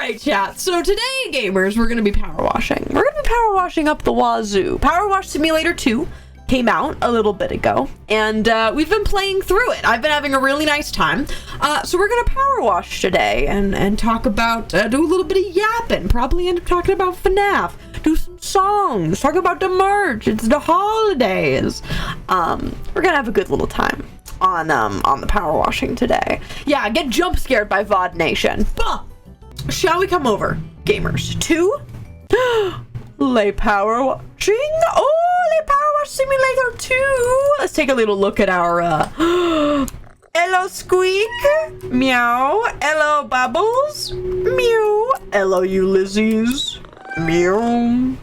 Alright, chat. So today, gamers, we're going to be power washing. We're going to be power washing up the wazoo. Powerwash Simulator 2 came out a little bit ago, and we've been playing through it. I've been having a really nice time. So we're going to power wash today and talk about, do a little bit of yapping. Probably end up talking about FNAF. Do some songs. Talk about the merch. It's the holidays. We're going to have a good little time on the power washing today. Yeah, get jump scared by VOD Nation. Bah! Shall we come over, gamers, to lay power watching? Oh, lay Powerwash Simulator 2. Let's take a little look at our hello Squeak, meow, hello Bubbles, meow, hello Ulysses, meow.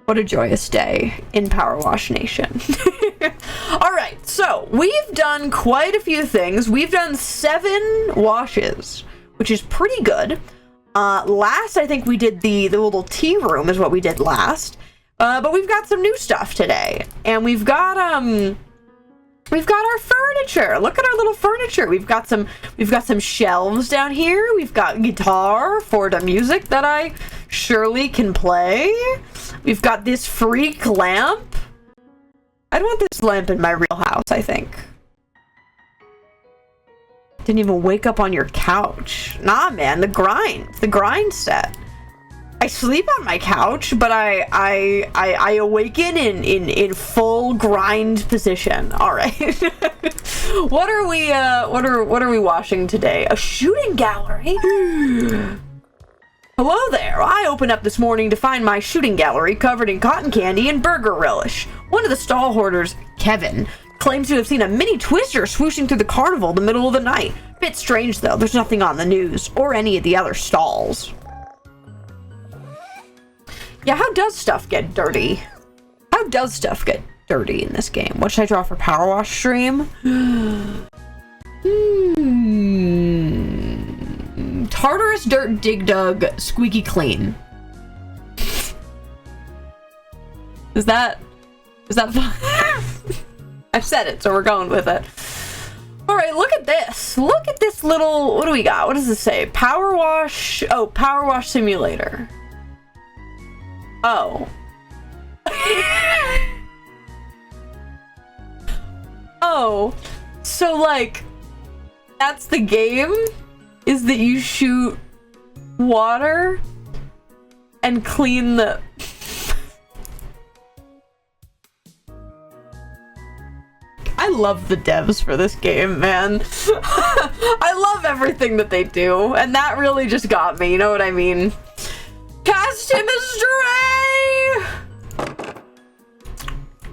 What a joyous day in Powerwash Nation. Alright, so we've done quite a few things. We've done 7 washes, which is pretty good. Last, I think we did the little tea room is what we did last. But we've got some new stuff today. And we've got our furniture. Look at our little furniture. We've got some shelves down here. We've got guitar for the music that I surely can play. We've got this freak lamp. I'd want this lamp in my real house, I think. Didn't even wake up on your couch. Nah, man, the grind set. I sleep on my couch, but I awaken in full grind position. All right. What are we washing today? A shooting gallery. Hello there. I opened up this morning to find my shooting gallery covered in cotton candy and burger relish. One of the stall hoarders, Kevin, claims to have seen a mini twister swooshing through the carnival in the middle of the night. Bit strange though, there's nothing on the news or any of the other stalls. Yeah, how does stuff get dirty? How does stuff get dirty in this game? What should I draw for Power Wash stream? Tartarus Dirt Dig Dug Squeaky Clean. Is that fun? I've said it, so we're going with it. Alright, look at this. Look at this little... What do we got? What does this say? Power Wash... Oh, Powerwash Simulator. Oh. Oh. So, like, that's the game? Is that you shoot water and clean the... I love the devs for this game, man. I love everything that they do, and that really just got me, you know what I mean? Cast him astray!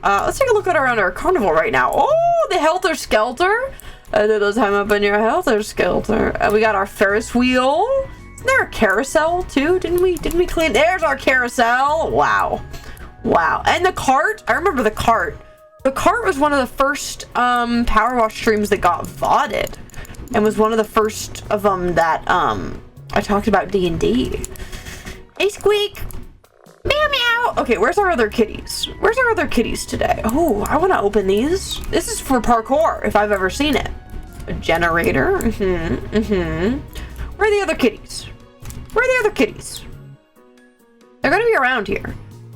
Let's take a look around our carnival right now. Oh, the Helter Skelter. A little time up in your Helter Skelter. We got our Ferris wheel. Isn't there a carousel too? Didn't we clean? There's our carousel. Wow. Wow. And the cart. I remember the cart. The cart was one of the first Power Wash streams that got VODed, and was one of the first of them that I talked about D&D. Hey Squeak! Meow meow! Okay, where's our other kitties? Where's our other kitties today? Oh, I want to open these. This is for parkour, if I've ever seen it. A generator. Where are the other kitties? Where are the other kitties? They're gonna be around here.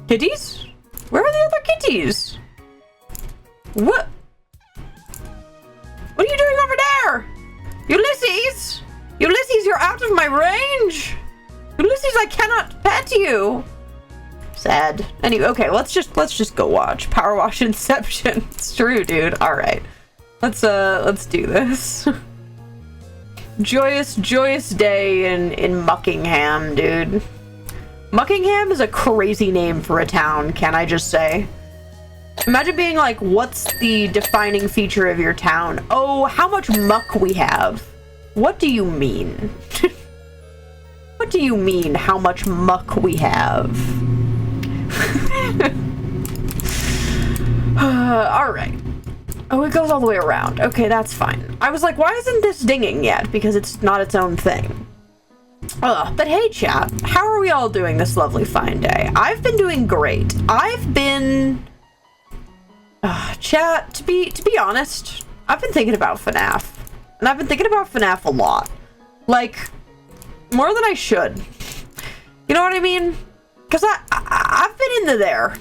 Kitties? Where are the other kitties? What? What are you doing over there? Ulysses! Ulysses, you're out of my range! Ulysses, I cannot pet you! Sad. Anyway, okay, let's just go watch Powerwash-ception. It's true, dude. Alright. Let's do this. Joyous day in Muckingham, dude. Muckingham is a crazy name for a town, can I just say? Imagine being like, what's the defining feature of your town? Oh, how much muck we have. What do you mean? What do you mean, how much muck we have? Alright. Oh, it goes all the way around. Okay, that's fine. I was like, why isn't this dinging yet? Because it's not its own thing. But hey, chat. How are we all doing this lovely fine day? I've been doing great. I've been... chat, to be honest, I've been thinking about FNAF. And I've been thinking about FNAF a lot. Like, More than I should. You know what I mean? Because I've been into there.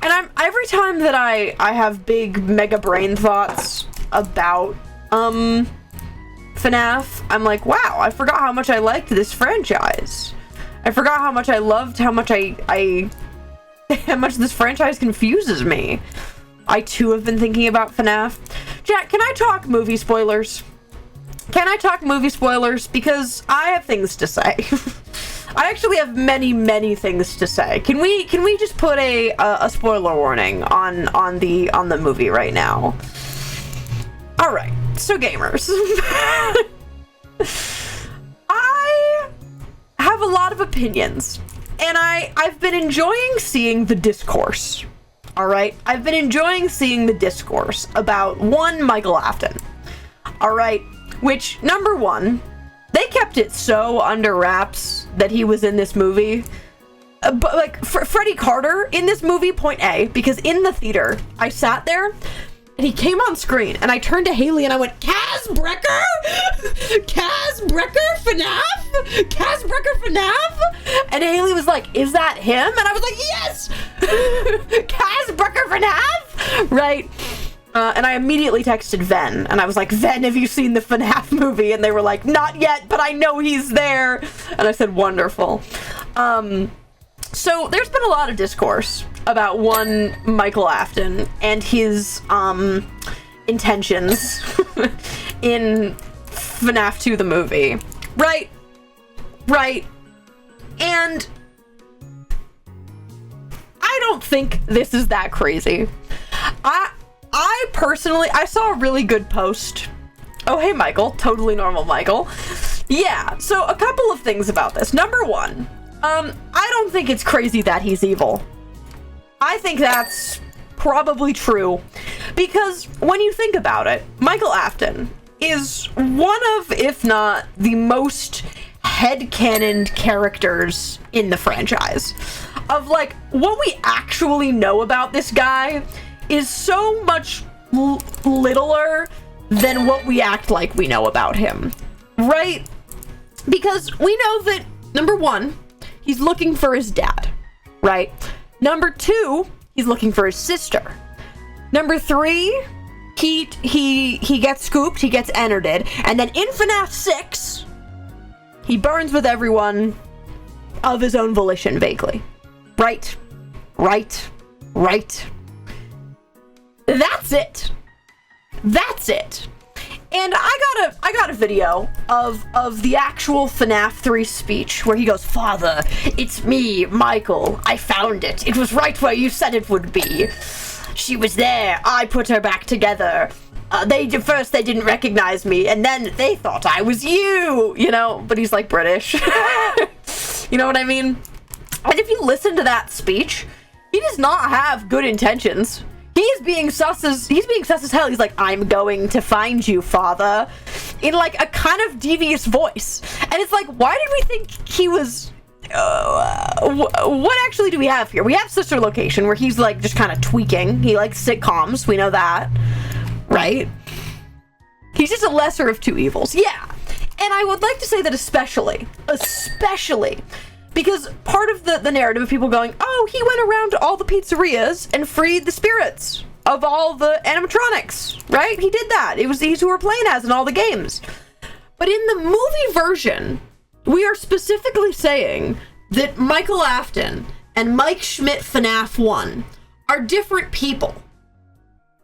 And every time that I have big mega brain thoughts about FNAF, I'm like, wow, I forgot how much I liked this franchise. I forgot how much I loved, how much how much this franchise confuses me. I too have been thinking about FNAF. Jack, can I talk movie spoilers? Can I talk movie spoilers? Because I have things to say. I actually have many, many things to say. Can we just put a spoiler warning on the movie right now? All right, so gamers, I have a lot of opinions, and I've been enjoying seeing the discourse. All right, I've been enjoying seeing the discourse about Michael Afton. All right, which, number one, they kept it so under wraps that he was in this movie. But like Freddie Carter in this movie, point A, because in the theater I sat there and he came on screen and I turned to Haley and I went, Kaz Brekker? Kaz Brekker FNAF? Kaz Brekker FNAF? And Haley was like, is that him? And I was like, yes! Kaz Brekker FNAF? Right. And I immediately texted Ven, and I was like, Ven, have you seen the FNAF movie? And they were like, not yet, but I know he's there. And I said, wonderful. So there's been a lot of discourse about Michael Afton and his intentions in FNAF 2 the movie. Right. And I don't think this is that crazy. I personally, I saw a really good post. Oh, hey, Michael. Totally normal, Michael. Yeah, so a couple of things about this. Number one, I don't think it's crazy that he's evil. I think that's probably true. Because when you think about it, Michael Afton is one of, if not the most headcanoned characters in the franchise. Of, like, what we actually know about this guy is so much littler than what we act like we know about him, right? Because we know that, number one, he's looking for his dad, right? Number two, he's looking for his sister. Number three, he gets scooped, he gets entered, and then in FNAF 6, he burns with everyone of his own volition, vaguely. Right. That's it. And I got a video of the actual FNAF 3 speech where he goes, Father, it's me, Michael. I found it. It was right where you said it would be. She was there. I put her back together. First they didn't recognize me, and then they thought I was you, but he's like British. You know what I mean? And if you listen to that speech, he does not have good intentions. He's being sus as hell. He's like, I'm going to find you, Father, in like a kind of devious voice. And it's like, why did we think he was... what actually do we have here? We have Sister Location, where he's like just kind of tweaking. He likes sitcoms. We know that, right? He's just a lesser of two evils. Yeah. And I would like to say that especially, because part of the narrative of people going, oh, he went around to all the pizzerias and freed the spirits of all the animatronics, right? He did that. It was these who were playing as in all the games. But in the movie version, we are specifically saying that Michael Afton and Mike Schmidt FNAF 1 are different people.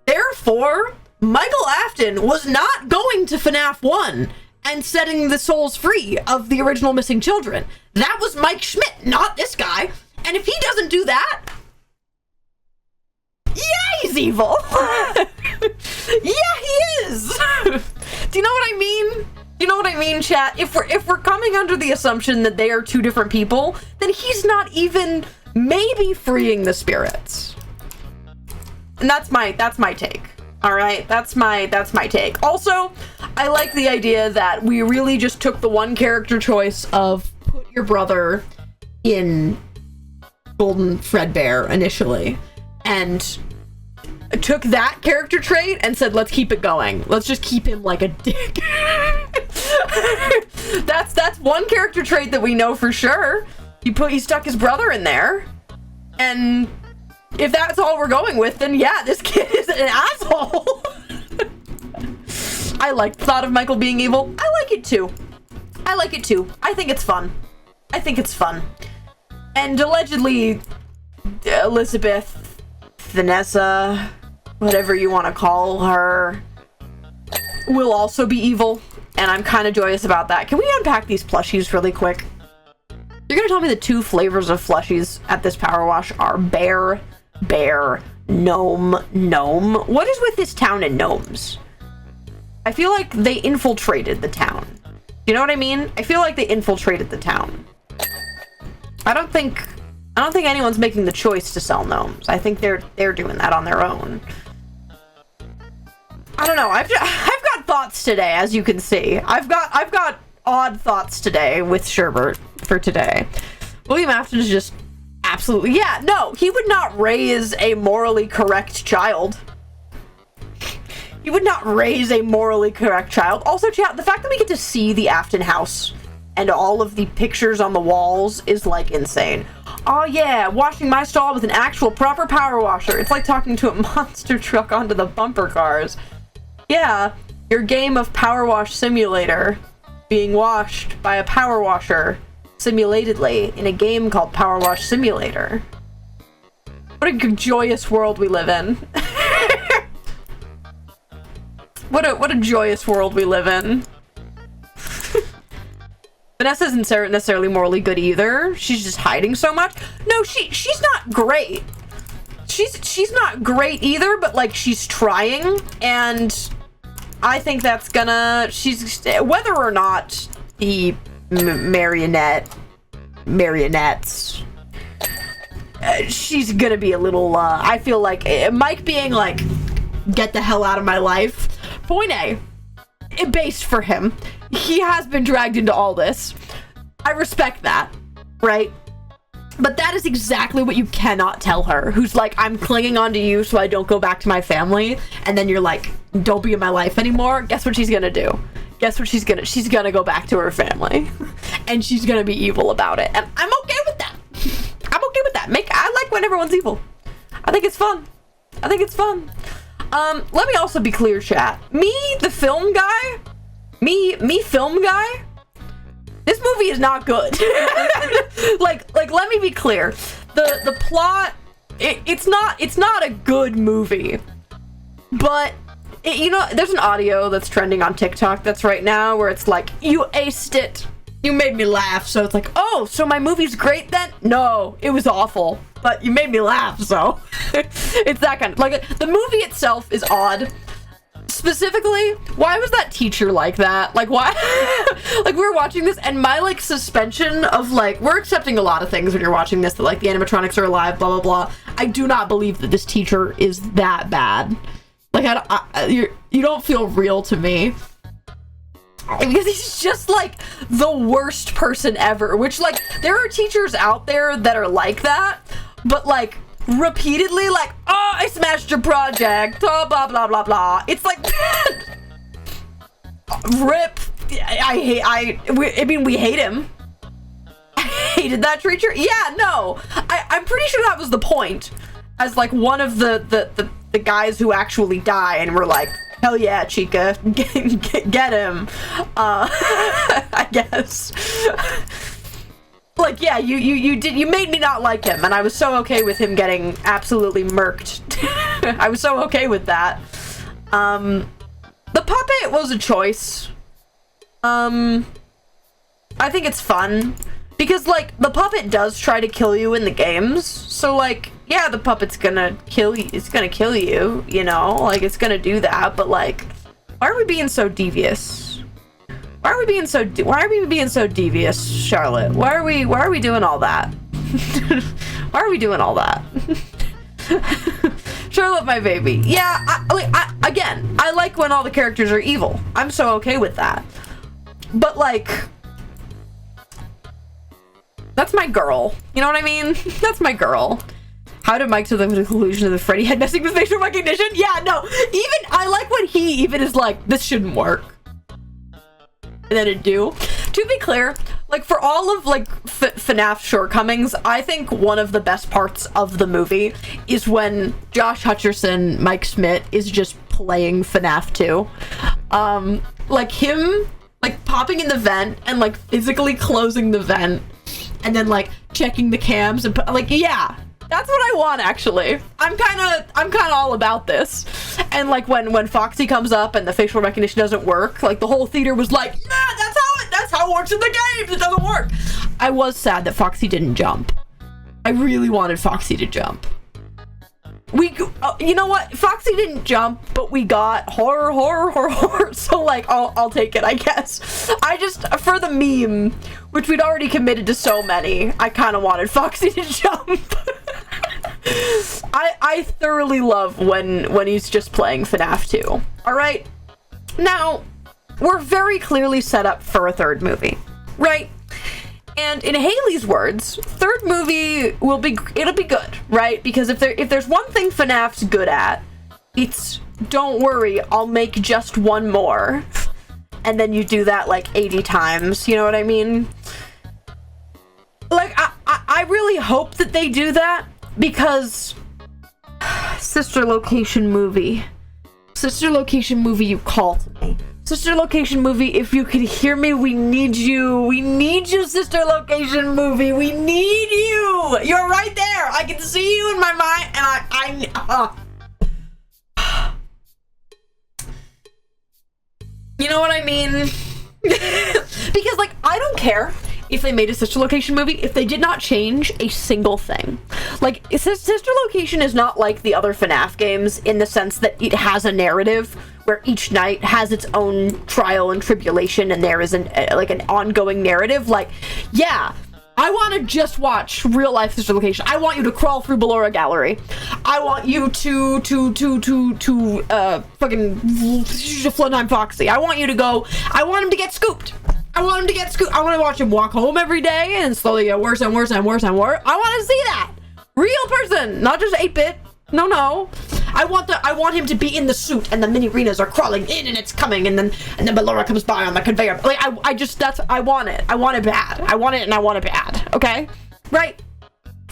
Therefore, Michael Afton was not going to FNAF 1 and setting the souls free of the original missing children. That was Mike Schmidt, not this guy. And if he doesn't do that, yeah, he's evil. Yeah, he is. Do you know what I mean? Do you know what I mean, chat? If we're coming under the assumption that they are two different people, then he's not even maybe freeing the spirits. And that's my take. All right, that's my take. Also, I like the idea that we really just took the one character choice of put your brother in Golden Fredbear initially, and took that character trait and said, let's keep it going. Let's just keep him like a dick. That's one character trait that we know for sure. He stuck his brother in there, and if that's all we're going with, then yeah, this kid is an asshole. I like the thought of Michael being evil. I like it too. I like it too. I think it's fun. I think it's fun. And allegedly, Elizabeth, Vanessa, whatever you want to call her, will also be evil. And I'm kind of joyous about that. Can we unpack these plushies really quick? You're gonna tell me the 2 flavors of plushies at this power wash are bear, gnome. What is with this town and gnomes? I feel like they infiltrated the town. You know what I mean? I feel like they infiltrated the town. I don't think anyone's making the choice to sell gnomes. I think they're doing that on their own. I don't know. I've got thoughts today, as you can see. I've got odd thoughts today with Sherbert for today. William Afton is just absolutely, yeah, no, he would not raise a morally correct child. He would not raise a morally correct child. Also, chat, the fact that we get to see the Afton house and all of the pictures on the walls is, like, insane. Oh, yeah, washing my stall with an actual proper power washer. It's like talking to a monster truck onto the bumper cars. Yeah, your game of Powerwash Simulator being washed by a power washer simulatedly in a game called Powerwash Simulator. What a joyous world we live in. What a joyous world we live in. Vanessa isn't necessarily morally good either. She's just hiding so much. No, she's not great. She's not great either, but like she's trying, and I think that's gonna, whether or not the marionettes, she's gonna be a little, I feel like Mike being like, get the hell out of my life. Point A, based for him. He has been dragged into all this. I respect that, right? But that is exactly what you cannot tell her, who's like, I'm clinging on to you so I don't go back to my family, and then you're like, don't be in my life anymore. Guess what she's gonna do? Guess what she's gonna go back to her family. And she's gonna be evil about it. And I'm okay with that. I'm okay with that. I like when everyone's evil. I think it's fun. I think it's fun. Let me also be clear, chat. Me, the film guy, film guy, this movie is not good. like, let me be clear. The plot, it's not a good movie. But, you know, there's an audio that's trending on TikTok that's right now where it's like, you aced it. You made me laugh. So it's like, oh, so my movie's great then? No, it was awful. But you made me laugh, so. It's that kind of, like, the movie itself is odd. Specifically, why was that teacher like that? Like, why? Like, we were watching this, and my, like, suspension of, like, we're accepting a lot of things when you're watching this, that, like, the animatronics are alive, blah, blah, blah. I do not believe that this teacher is that bad. Like, you don't feel real to me. Because he's just, like, the worst person ever. Which, like, there are teachers out there that are like that, but, like, repeatedly, like, oh, I smashed your project, oh, blah, blah, blah, blah. It's like, rip. I mean, we hate him. I hated that teacher. Yeah, no. I'm pretty sure that was the point. As, like, one of the guys who actually die, and we're like, hell yeah, Chica, get him. I guess. Like, yeah, you made me not like him, and I was so okay with him getting absolutely murked. I was so okay with that. The puppet was a choice. I think it's fun. Because, like, the puppet does try to kill you in the games, so, like, yeah, the puppet's gonna kill you, it's gonna kill you, you know? Like, it's gonna do that, but, like, why are we being so devious? Why are we being so devious, Charlotte? Why are we doing all that? Why are we doing all that? Charlotte, my baby. Yeah, again, I like when all the characters are evil. I'm so okay with that. But, like, that's my girl. You know what I mean? That's my girl. How did Mike to the conclusion of the Freddy head messing with facial recognition? Yeah, no. Even, I like when he even is like, this shouldn't work. than a do. To be clear, like, for all of, like, FNAF shortcomings, I think one of the best parts of the movie is when Josh Hutcherson, Mike Schmidt, is just playing FNAF 2. Like, him, like, popping in the vent and, like, physically closing the vent and then, like, checking the cams and, like, yeah. That's what I want, actually. I'm kind of all about this. And, like, when Foxy comes up and the facial recognition doesn't work, like, the whole theater was like, nah, that's how it works in the games. It doesn't work. I was sad that Foxy didn't jump. I really wanted Foxy to jump. You know what? Foxy didn't jump, but we got horror. So, like, I'll take it, I guess. I just, for the meme, which we'd already committed to so many, I kind of wanted Foxy to jump. I thoroughly love when he's just playing FNAF 2. Alright? Now, we're very clearly set up for a third movie, right? And in Haley's words, third movie it'll be good, right? Because if there's one thing FNAF's good at, it's, don't worry, I'll make just one more. And then you do that like 80 times, you know what I mean? Like, I really hope that they do that, because Sister Location movie, you call to me. Sister Location movie, if you could hear me, we need you, Sister Location movie, we need you. You're right there. I can see you in my mind, and you know what I mean? Because, like, I don't care if they made a Sister Location movie if they did not change a single thing. Like, Sister Location is not like the other FNAF games in the sense that it has a narrative where each night has its own trial and tribulation, and there is an ongoing narrative. Like, yeah, I want to just watch real life Sister Location. I want you to crawl through Ballora Gallery. I want you to fucking Floodheim Foxy. I want you to go. I want him to get scooped. I want to watch him walk home every day and slowly get worse and worse and worse and worse. I want to see that. Real person, not just 8-bit. No. I want him to be in the suit and the mini arenas are crawling in and it's coming and then Ballora comes by on the conveyor. Like, I want it. I want it bad. I want it and I want it bad. Okay? Right?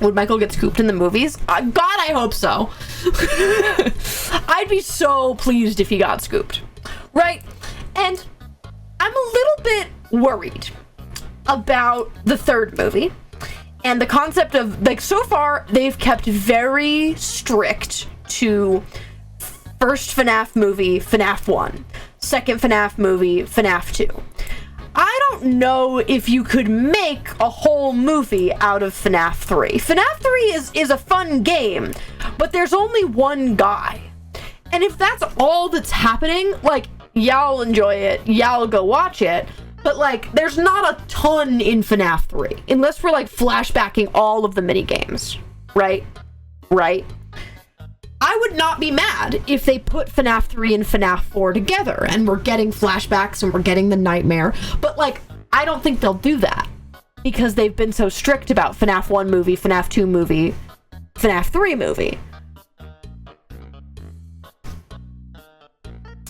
Would Michael get scooped in the movies? God, I hope so. I'd be so pleased if he got scooped. Right? And I'm a little bit worried about the third movie and the concept of, like, so far they've kept very strict to first FNAF movie, FNAF 1, second FNAF movie, FNAF 2. I don't know if you could make a whole movie out of FNAF 3. FNAF 3 is a fun game, but there's only one guy. And if that's all that's happening, like, y'all enjoy it, y'all go watch it, but, like, there's not a ton in FNAF 3, unless we're, like, flashbacking all of the minigames, right? I would not be mad if they put FNAF 3 and FNAF 4 together, and we're getting flashbacks and we're getting the nightmare, but, like, I don't think they'll do that, because they've been so strict about FNAF 1 movie, FNAF 2 movie, FNAF 3 movie.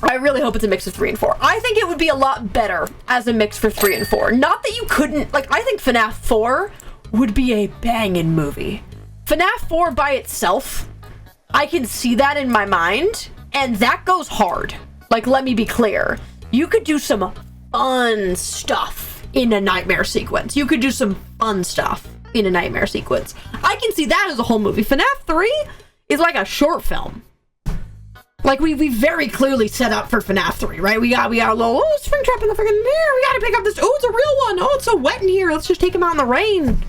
I really hope it's a mix of 3 and 4. I think it would be a lot better as a mix for 3 and 4. Not that you couldn't, like, I think FNAF 4 would be a banging movie. FNAF 4 by itself, I can see that in my mind, and that goes hard. Like, let me be clear. You could do some fun stuff in a nightmare sequence. I can see that as a whole movie. FNAF 3 is like a short film. Like, we very clearly set up for FNAF 3, right? We got a little, spring trap in the freaking mirror. We gotta pick up this, it's a real one. Oh, it's so wet in here. Let's just take him out in the rain.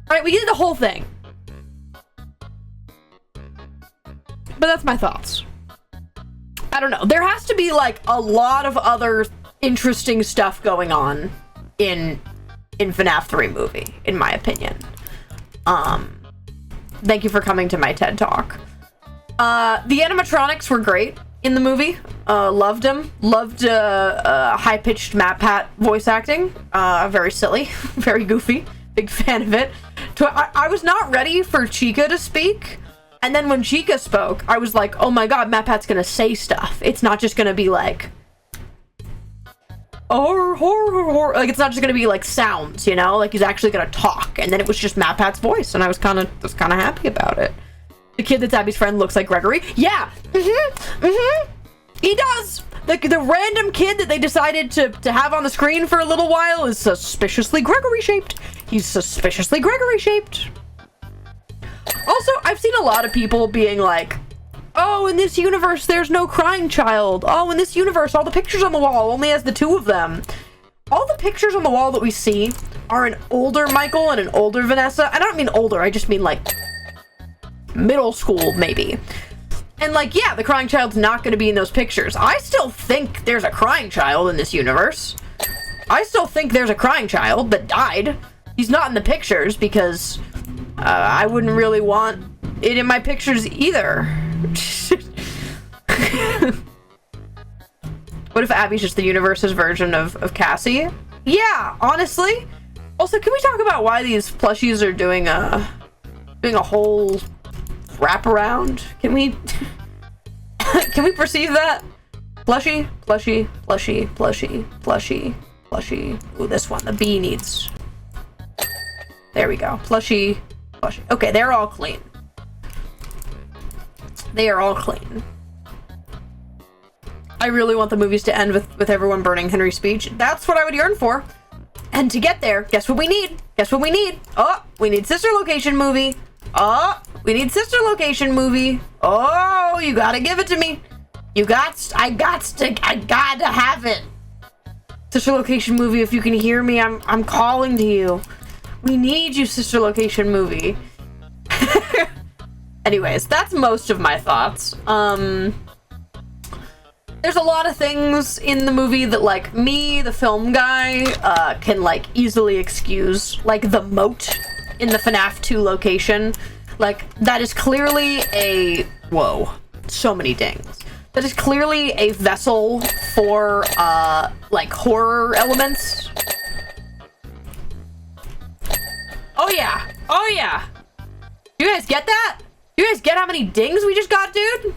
Right, we did the whole thing. But that's my thoughts. I don't know. There has to be, like, a lot of other interesting stuff going on in FNAF 3 movie, in my opinion. Thank you for coming to my TED Talk. The animatronics were great in the movie. Loved them. Loved high-pitched MatPat voice acting. Very silly. Very goofy. Big fan of it. I was not ready for Chica to speak. And then when Chica spoke, I was like, oh my god, MatPat's gonna say stuff. It's not just gonna be like... horror. Like, it's not just gonna be like sounds, you know? Like, he's actually gonna talk. And then it was just MatPat's voice, and I was kind of happy about it. The kid that's Abby's friend looks like Gregory. Yeah. He does. The random kid that they decided to have on the screen for a little while is suspiciously Gregory shaped. He's suspiciously Gregory shaped. Also, I've seen a lot of people being like, oh, in this universe, there's no crying child. Oh, in this universe, all the pictures on the wall only has the two of them. All the pictures on the wall that we see are an older Michael and an older Vanessa. And I don't mean older, I just mean like middle school, maybe. And like, yeah, the crying child's not going to be in those pictures. I still think there's a crying child in this universe. I still think there's a crying child that died. He's not in the pictures because I wouldn't really want it in my pictures either. What if Abby's just the universe's version of Cassie? Yeah, honestly. Also, can we talk about why these plushies are doing a whole wraparound? Can we can we perceive that? Plushie, plushie, plushie, plushie, plushie, plushie. Ooh, this one, the bee needs. There we go. Plushie, plushie. Okay, they're all clean. They are all clean. I really want the movies to end with everyone burning Henry's speech. That's what I would yearn for. And to get there, guess what we need? Guess what we need? Oh, we need sister location movie. Oh, we need sister location movie. Oh, you gotta give it to me. I gotta have it. Sister location movie, if you can hear me, I'm calling to you. We need you, sister location movie. Anyways, that's most of my thoughts. There's a lot of things in the movie that, like, me, the film guy, can, like, easily excuse. Like, the moat in the FNAF 2 location. Like, that is clearly a... Whoa. So many dings. That is clearly a vessel for, like, horror elements. Oh, yeah. Oh, yeah. You guys get that? You guys get how many dings we just got, dude?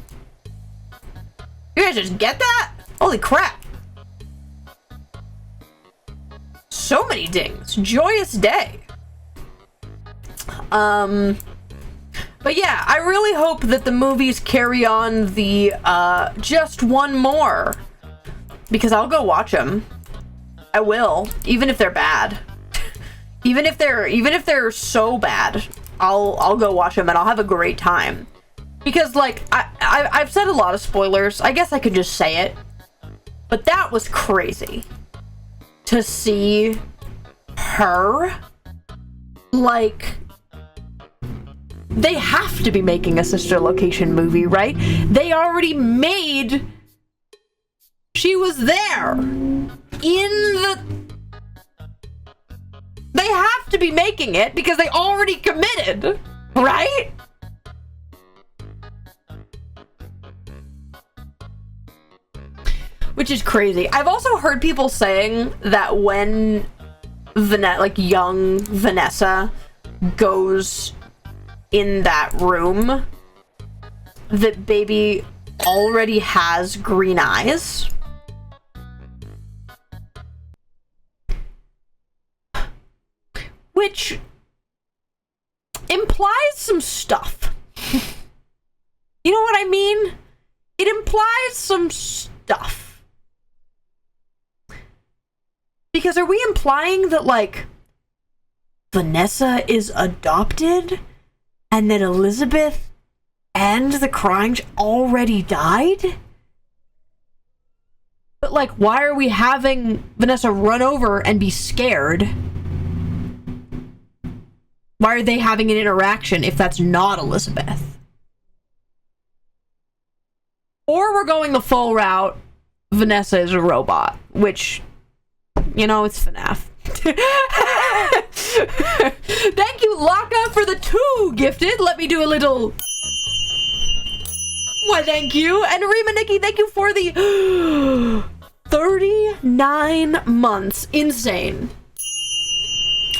You guys just get that? Holy crap. So many dings. Joyous day. But yeah, I really hope that the movies carry on the, just one more. Because I'll go watch them. I will. Even if they're bad. even if they're so bad, I'll go watch them and I'll have a great time. Because, like, I've said a lot of spoilers. I guess I could just say it. But that was crazy. To see her, like, they have to be making a sister location movie, right? They already made... She was there. They have to be making it because they already committed, right? Which is crazy. I've also heard people saying that when young Vanessa goes in that room, that baby already has green eyes. Which implies some stuff. You know what I mean? It implies some stuff. Because are we implying that, like, Vanessa is adopted and that Elizabeth and the crying already died? But, like, why are we having Vanessa run over and be scared? Why are they having an interaction if that's not Elizabeth? Or we're going the full route, Vanessa is a robot, which... You know, it's FNAF. Thank you, Laka, for the 2 gifted. Let me do a little... Why, thank you. And Rima Nikki, thank you for the 39 months. Insane.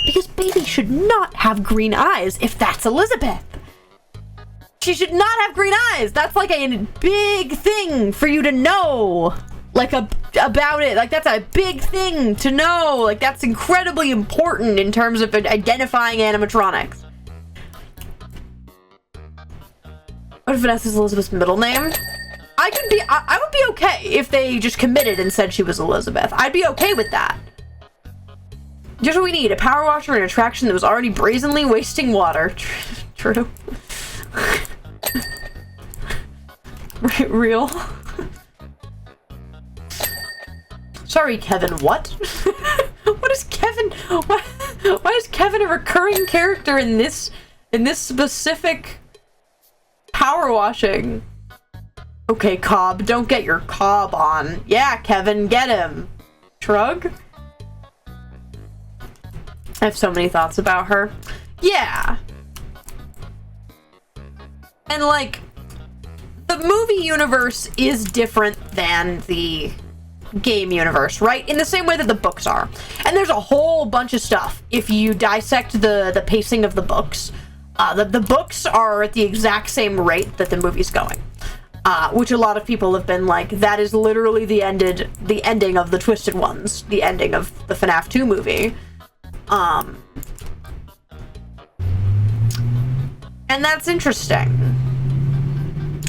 Because baby should not have green eyes if that's Elizabeth. She should not have green eyes. That's like a big thing for you to know. Like a about it. Like, that's a big thing to know. Like, that's incredibly important in terms of identifying animatronics. What if Vanessa's Elizabeth's middle name? I would be okay if they just committed and said she was Elizabeth. I'd be okay with that. Here's what we need: a power washer and an attraction that was already brazenly wasting water. True. Real. Sorry, Kevin. What? What is Kevin? Why is Kevin a recurring character in this specific power washing? Okay, Cobb, don't get your Cobb on. Yeah, Kevin, get him. Shrug? I have so many thoughts about her. Yeah. And, like, the movie universe is different than the game universe, right? In the same way that the books are. And there's a whole bunch of stuff. If you dissect the pacing of the books, the books are at the exact same rate that the movie's going. Which a lot of people have been like, that is literally the ending of the Twisted Ones, the ending of the FNAF 2 movie. And that's interesting.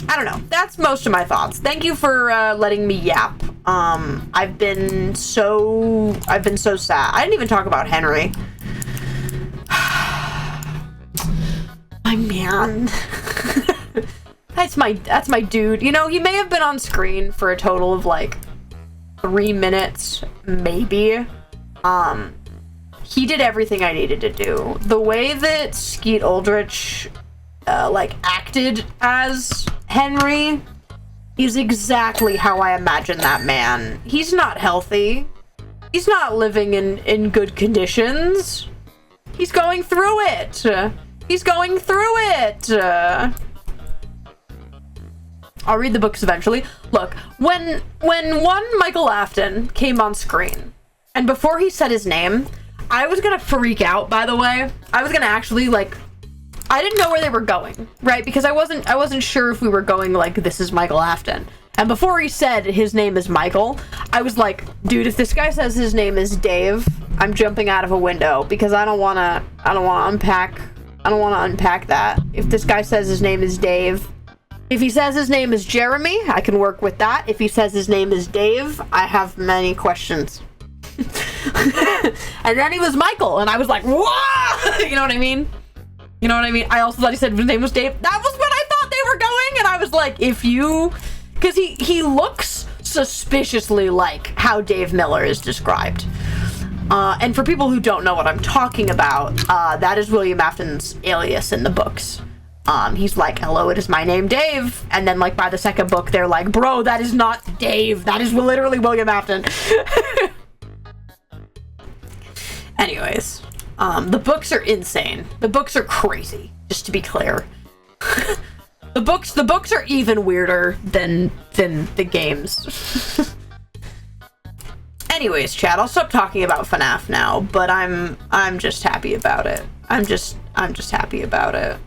I don't know. That's most of my thoughts. Thank you for letting me yap. I've been so sad. I didn't even talk about Henry. My man. That's my dude. You know, he may have been on screen for a total of like 3 minutes, maybe. He did everything I needed to do. The way that Skeet Ulrich like acted as Henry is exactly how I imagine that man. He's not healthy. He's not living in good conditions. He's going through it. He's going through it. I'll read the books eventually. Look, when one Michael Afton came on screen, and before he said his name, I was gonna freak out, by the way. I was gonna actually, like, I didn't know where they were going, right? Because I wasn't sure if we were going, like, this is Michael Afton. And before he said his name is Michael, I was like, dude, if this guy says his name is Dave, I'm jumping out of a window, because I don't wanna unpack that. If this guy says his name is Dave, if he says his name is Jeremy, I can work with that. If he says his name is Dave, I have many questions. And then he was Michael, and I was like, whoa! You know what I mean? You know what I mean? I also thought he said his name was Dave. That was what I thought they were going, and I was like, if you... Because he looks suspiciously like how Dave Miller is described. And for people who don't know what I'm talking about, that is William Afton's alias in the books. He's like, hello, it is my name, Dave. And then, like, by the second book, they're like, bro, that is not Dave. That is literally William Afton. Anyways, the books are insane. The books are crazy, just to be clear. The books are even weirder than the games. Anyways, chat, I'll stop talking about FNAF now, but I'm just happy about it. I'm just happy about it.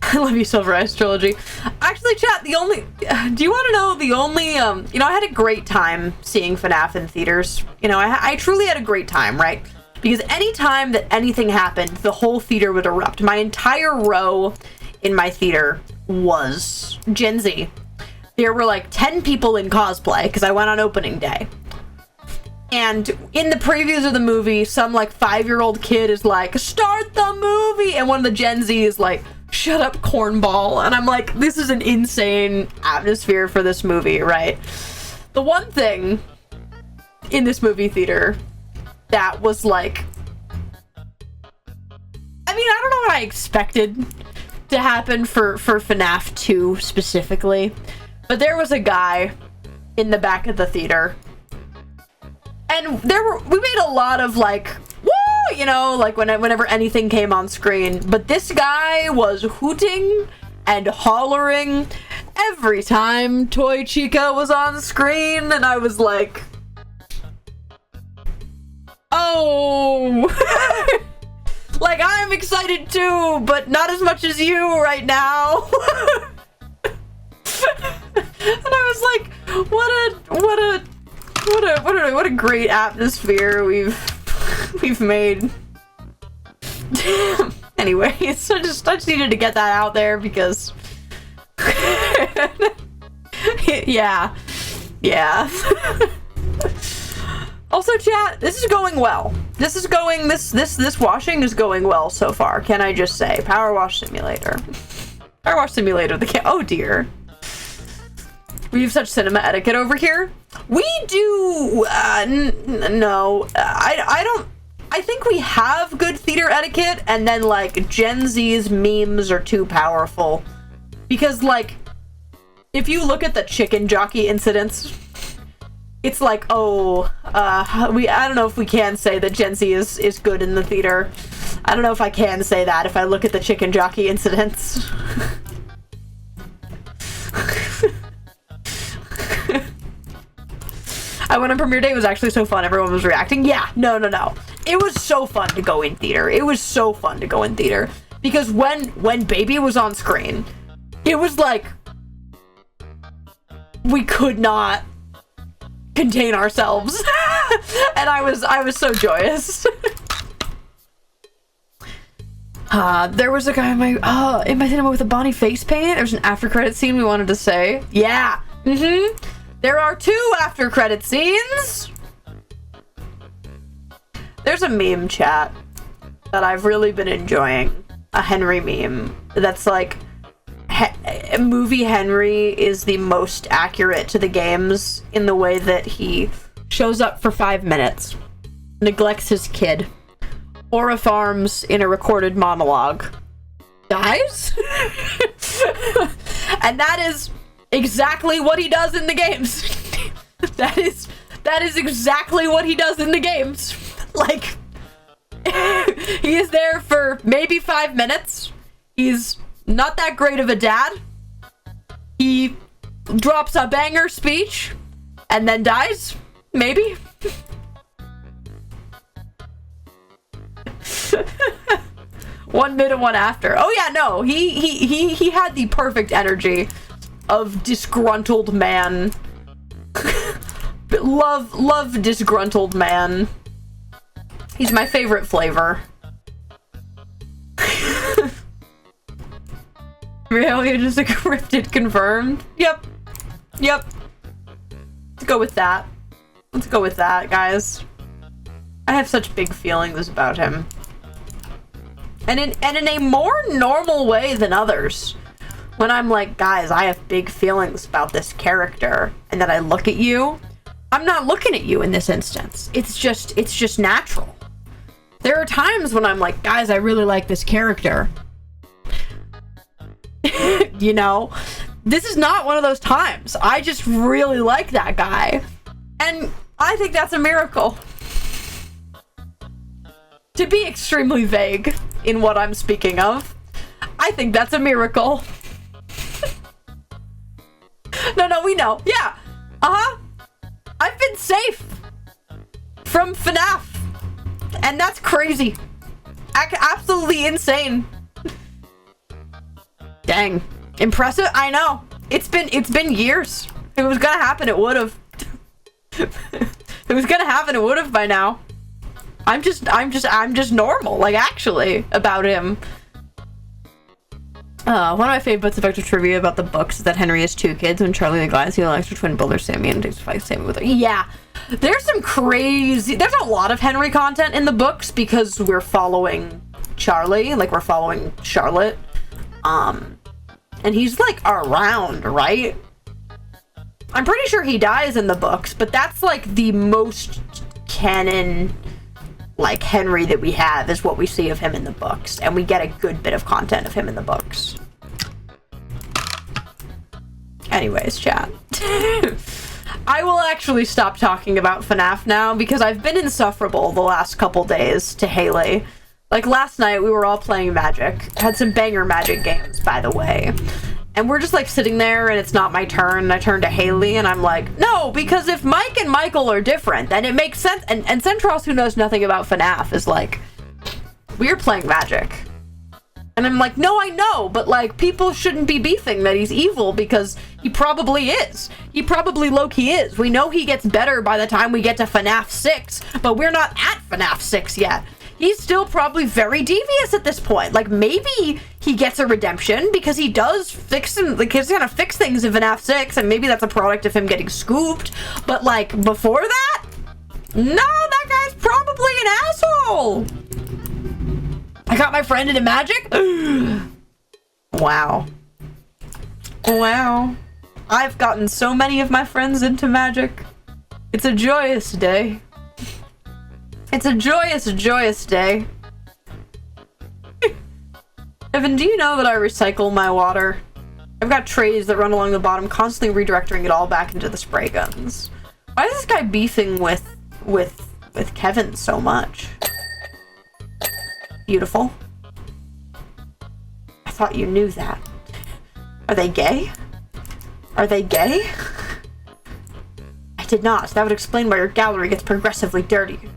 I love you, Silver Eyes Trilogy. Actually, chat, do you want to know the only, you know, I had a great time seeing FNAF in theaters. You know, I truly had a great time, right? Because anytime that anything happened, the whole theater would erupt. My entire row in my theater was Gen Z. There were like 10 people in cosplay, because I went on opening day. And in the previews of the movie, some like 5-year-old kid is like, start the movie! And one of the Gen Z is like, shut up, cornball. And I'm like, this is an insane atmosphere for this movie, right? The one thing in this movie theater that was like, I mean, I don't know what I expected to happen for FNAF 2 specifically, but there was a guy in the back of the theater, and we made a lot of like, woo, you know, like whenever anything came on screen, but this guy was hooting and hollering every time Toy Chica was on screen, and I was like, oh. Like, I'm excited too, but not as much as you right now. And I was like, What a great atmosphere we've made. Anyways, I just needed to get that out there because yeah. Also, chat, this is going well. This washing is going well so far. Can I just say, Powerwash Simulator. Powerwash Simulator, oh dear. We have such cinema etiquette over here. We do, no, I think we have good theater etiquette, and then, like, Gen Z's memes are too powerful. Because, like, if you look at the chicken jockey incidents, it's like, oh, I don't know if we can say that Gen Z is good in the theater. I don't know if I can say that if I look at the chicken jockey incidents. I went on premiere day, it was actually so fun, everyone was reacting. Yeah, no. It was so fun to go in theater. Because when Baby was on screen, it was like, we could not contain ourselves. And I was so joyous. There was a guy in my cinema with a Bonnie face paint. There's an after credit scene we wanted to say. Yeah. There are 2 after credit scenes. There's a meme, chat, that I've really been enjoying. A Henry meme that's like, movie Henry is the most accurate to the games in the way that he shows up for 5 minutes, neglects his kid, aura farms in a recorded monologue, dies, and that is exactly what he does in the games. That is exactly what he does in the games. Like, he is there for maybe 5 minutes. He's not that great of a dad. He drops a banger speech and then dies, maybe. One mid and one after. Oh yeah, no, he had the perfect energy of disgruntled man. love disgruntled man. He's my favorite flavor. Really, just a cryptid confirmed? Yep. Let's go with that, guys. I have such big feelings about him. And in a more normal way than others. When I'm like, guys, I have big feelings about this character, and then I look at you, I'm not looking at you in this instance. It's just natural. There are times when I'm like, guys, I really like this character. You know? This is not one of those times. I just really like that guy. And I think that's a miracle. To be extremely vague in what I'm speaking of, I think that's a miracle. No, we know. Yeah. I've been safe from FNAF. And that's crazy. Absolutely insane. Dang. Impressive? I know. It's been years. If it was gonna happen, it would've. If it was gonna happen, it would've by now. I'm just normal, like, actually, about him. One of my favorite bits of extra trivia about the books is that Henry has 2 kids. When Charlie the Glass, he'll extra twin brother Sammy and takes fight Sammy with her. Yeah, there's a lot of Henry content in the books because we're following Charlie, like we're following Charlotte. And he's like around, right? I'm pretty sure he dies in the books, but that's like the most canon, like, Henry that we have is what we see of him in the books, and we get a good bit of content of him in the books. Anyways, chat. I will actually stop talking about FNAF now because I've been insufferable the last couple days to Haley. Like, last night we were all playing Magic. Had some banger Magic games, by the way. And we're just, like, sitting there, and it's not my turn, and I turn to Haley, and I'm like, no, because if Mike and Michael are different, then it makes sense. And Centros, who knows nothing about FNAF, is like, we're playing Magic. And I'm like, no, I know, but like, people shouldn't be beefing that he's evil, because he probably is. He probably low-key is. We know he gets better by the time we get to FNAF 6, but we're not at FNAF 6 yet. He's still probably very devious at this point. Like, maybe he gets a redemption because he does fix him, like, he's gonna fix things in FNAF 6, and maybe that's a product of him getting scooped. But like, before that, no, that guy's probably an asshole. I got my friend into magic? Wow. Wow. I've gotten so many of my friends into magic. It's a joyous day. It's a joyous, joyous day. Evan, do you know that I recycle my water? I've got trays that run along the bottom, constantly redirecting it all back into the spray guns. Why is this guy beefing with Kevin so much? Beautiful. I thought you knew that. Are they gay? Are they gay? I did not. That would explain why your gallery gets progressively dirtier.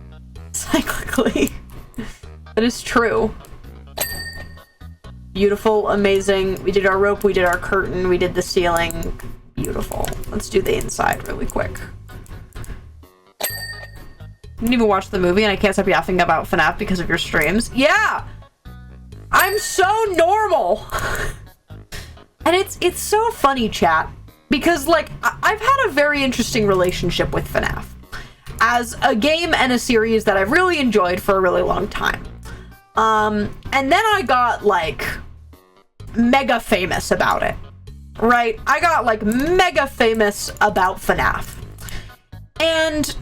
Cyclically. That is true. Beautiful, amazing. We did our rope, we did our curtain, we did the ceiling. Beautiful. Let's do the inside really quick. I didn't even watch the movie and I can't stop yapping about FNAF because of your streams. Yeah! I'm so normal! And it's so funny, chat. Because, like, I've had a very interesting relationship with FNAF as a game and a series that I've really enjoyed for a really long time. And then I got, like, mega famous about it. Right? I got, like, mega famous about FNAF. And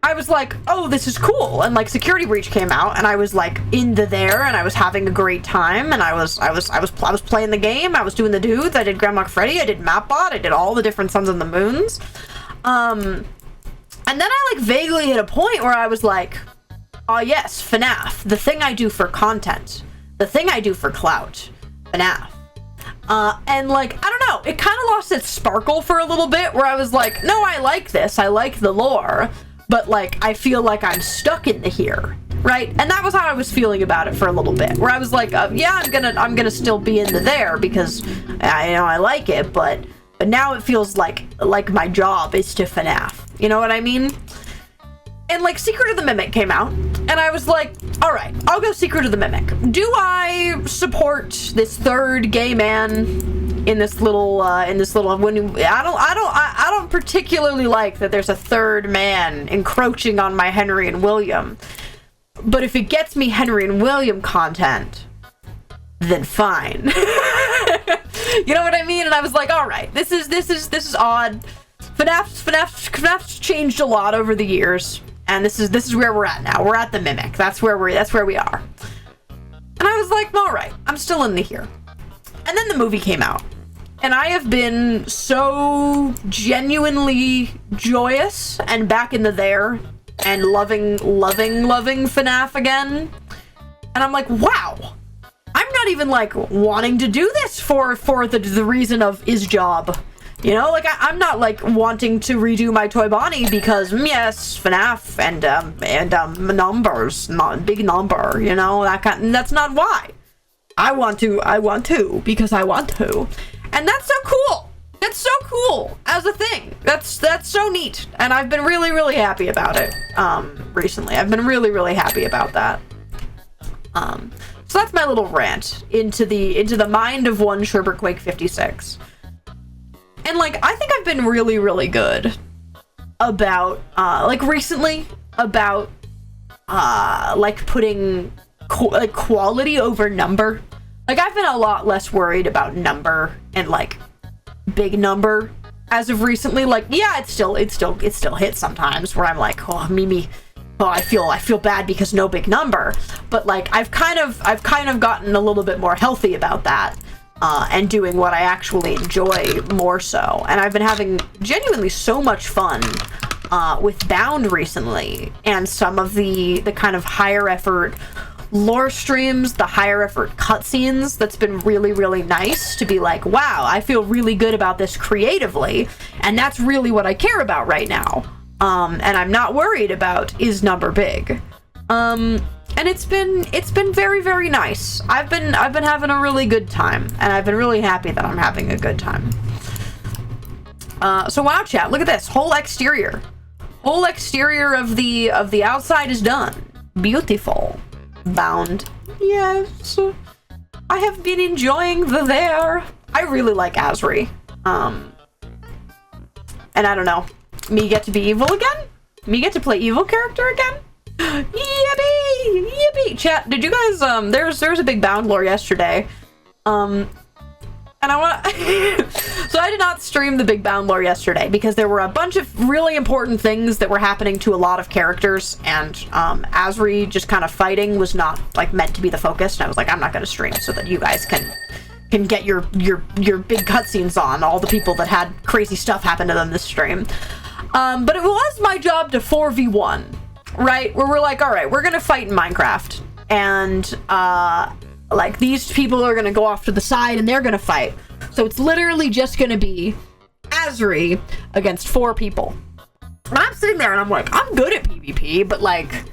I was like, oh, this is cool. And like Security Breach came out and I was like there and I was having a great time and I was playing the game. I was doing the dudes. I did Grandma Freddy. I did Mapbot. I did all the different Suns and the Moons. And then I like vaguely hit a point where I was like, oh yes, FNAF, the thing I do for content, the thing I do for clout, FNAF. And like, I don't know, it kind of lost its sparkle for a little bit where I was like, no, I like this. I like the lore. But like, I feel like I'm stuck in the here, right? And that was how I was feeling about it for a little bit, where I was like, yeah, I'm gonna still be in the there because I like it, but now it feels like my job is to FNAF. You know what I mean? And like, Secret of the Mimic came out, and I was like, all right, I'll go Secret of the Mimic. Do I support this third gay man in this little when I don't particularly like that there's a third man encroaching on my Henry and William, but if it gets me Henry and William content, then fine. You know what I mean? And I was like, all right, this is odd. FNAF's changed a lot over the years, and this is where we're at now. We're at the Mimic. That's where we are. And I was like, all right, I'm still in the here. And then the movie came out. And I have been so genuinely joyous and back in the there and loving FNAF again. And I'm like, wow. I'm not even like wanting to do this for the reason of his job. You know, like I'm not like wanting to redo my Toy Bonnie because yes, FNAF and numbers, not big number, you know, that's not why. I want to because I want to. And that's so cool. That's so cool as a thing. That's so neat. And I've been really, really happy about it recently. I've been really, really happy about that. So that's my little rant into the mind of one Sherbert Quake 56. And like, I think I've been really, really good about like recently about like putting quality over number. Like, I've been a lot less worried about number and like big number as of recently. Like, yeah, it still hits sometimes where I'm like, oh, Mimi, oh, I feel bad because no big number. But like, I've kind of gotten a little bit more healthy about that and doing what I actually enjoy more so. And I've been having genuinely so much fun with Bound recently, and some of the kind of higher effort lore streams, the higher effort cutscenes. That's been really, really nice to be like, wow, I feel really good about this creatively, and that's really what I care about right now. And I'm not worried about is number big. And and it's been very, very nice. I've been having a really good time, and I've been really happy that I'm having a good time. So wow, chat, look at this whole exterior of the outside is done. Beautiful. Bound. Yes, I have been enjoying the there. I really like Asri. And I don't know, me get to be evil again? Me get to play evil character again? Yippee! Yippee! Chat, did you guys, there was a big bound lore yesterday. And I want so I did not stream the big bound lore yesterday because there were a bunch of really important things that were happening to a lot of characters, and Asri just kind of fighting was not like meant to be the focus, and I was like, I'm not gonna stream so that you guys can get your big cutscenes on all the people that had crazy stuff happen to them this stream. But it was my job to 4v1, right? Where we're like, all right, we're gonna fight in Minecraft, and like these people are gonna go off to the side and they're gonna fight. So it's literally just gonna be Asri against 4 people. And I'm sitting there and I'm like, I'm good at PvP, but like,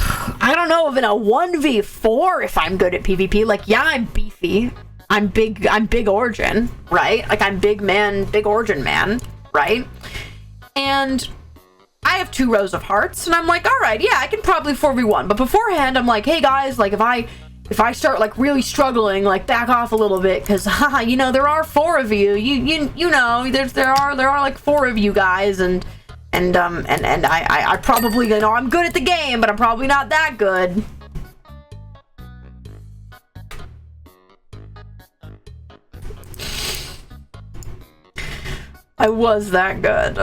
I don't know if in a 1v4 if I'm good at PvP. Like, yeah, I'm beefy. I'm big origin, right? Like, I'm big origin man, right? And I have 2 rows of hearts, and I'm like, all right, yeah, I can probably 4v1. But beforehand, I'm like, hey guys, like if I start like really struggling, like back off a little bit, because you know, there are 4 of you. You know, there are like 4 of you guys, and I probably, you know, I'm good at the game, but I'm probably not that good. I was that good.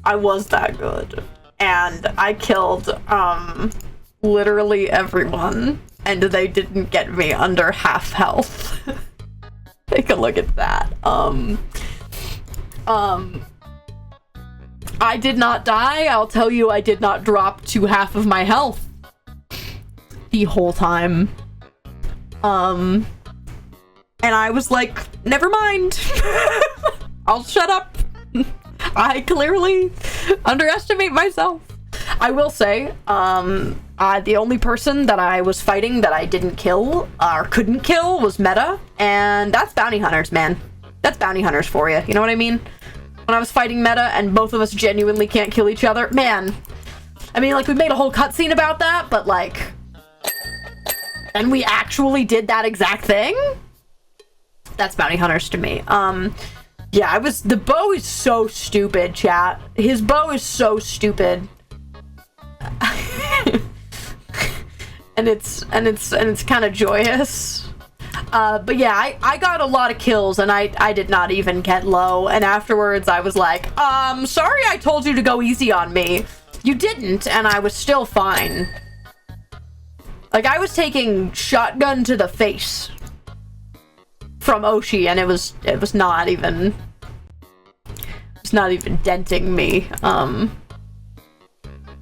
I was that good. And I killed, literally everyone, and they didn't get me under half health. Take a look at that. I did not die. I'll tell you, I did not drop to half of my health the whole time. And I was like, never mind. I'll shut up. I clearly underestimate myself. I will say, the only person that I was fighting that I didn't kill, or couldn't kill, was Meta, and that's bounty hunters, man. That's bounty hunters for you, you know what I mean? When I was fighting Meta and both of us genuinely can't kill each other, man. I mean, like, we made a whole cutscene about that, but like, and we actually did that exact thing? That's bounty hunters to me. Yeah, the bow is so stupid, chat. His bow is so stupid. and it's kind of joyous. But yeah, I got a lot of kills, and I did not even get low, and afterwards I was like, sorry I told you to go easy on me. You didn't, and I was still fine. Like, I was taking shotgun to the face from Oshi, and it was not even denting me.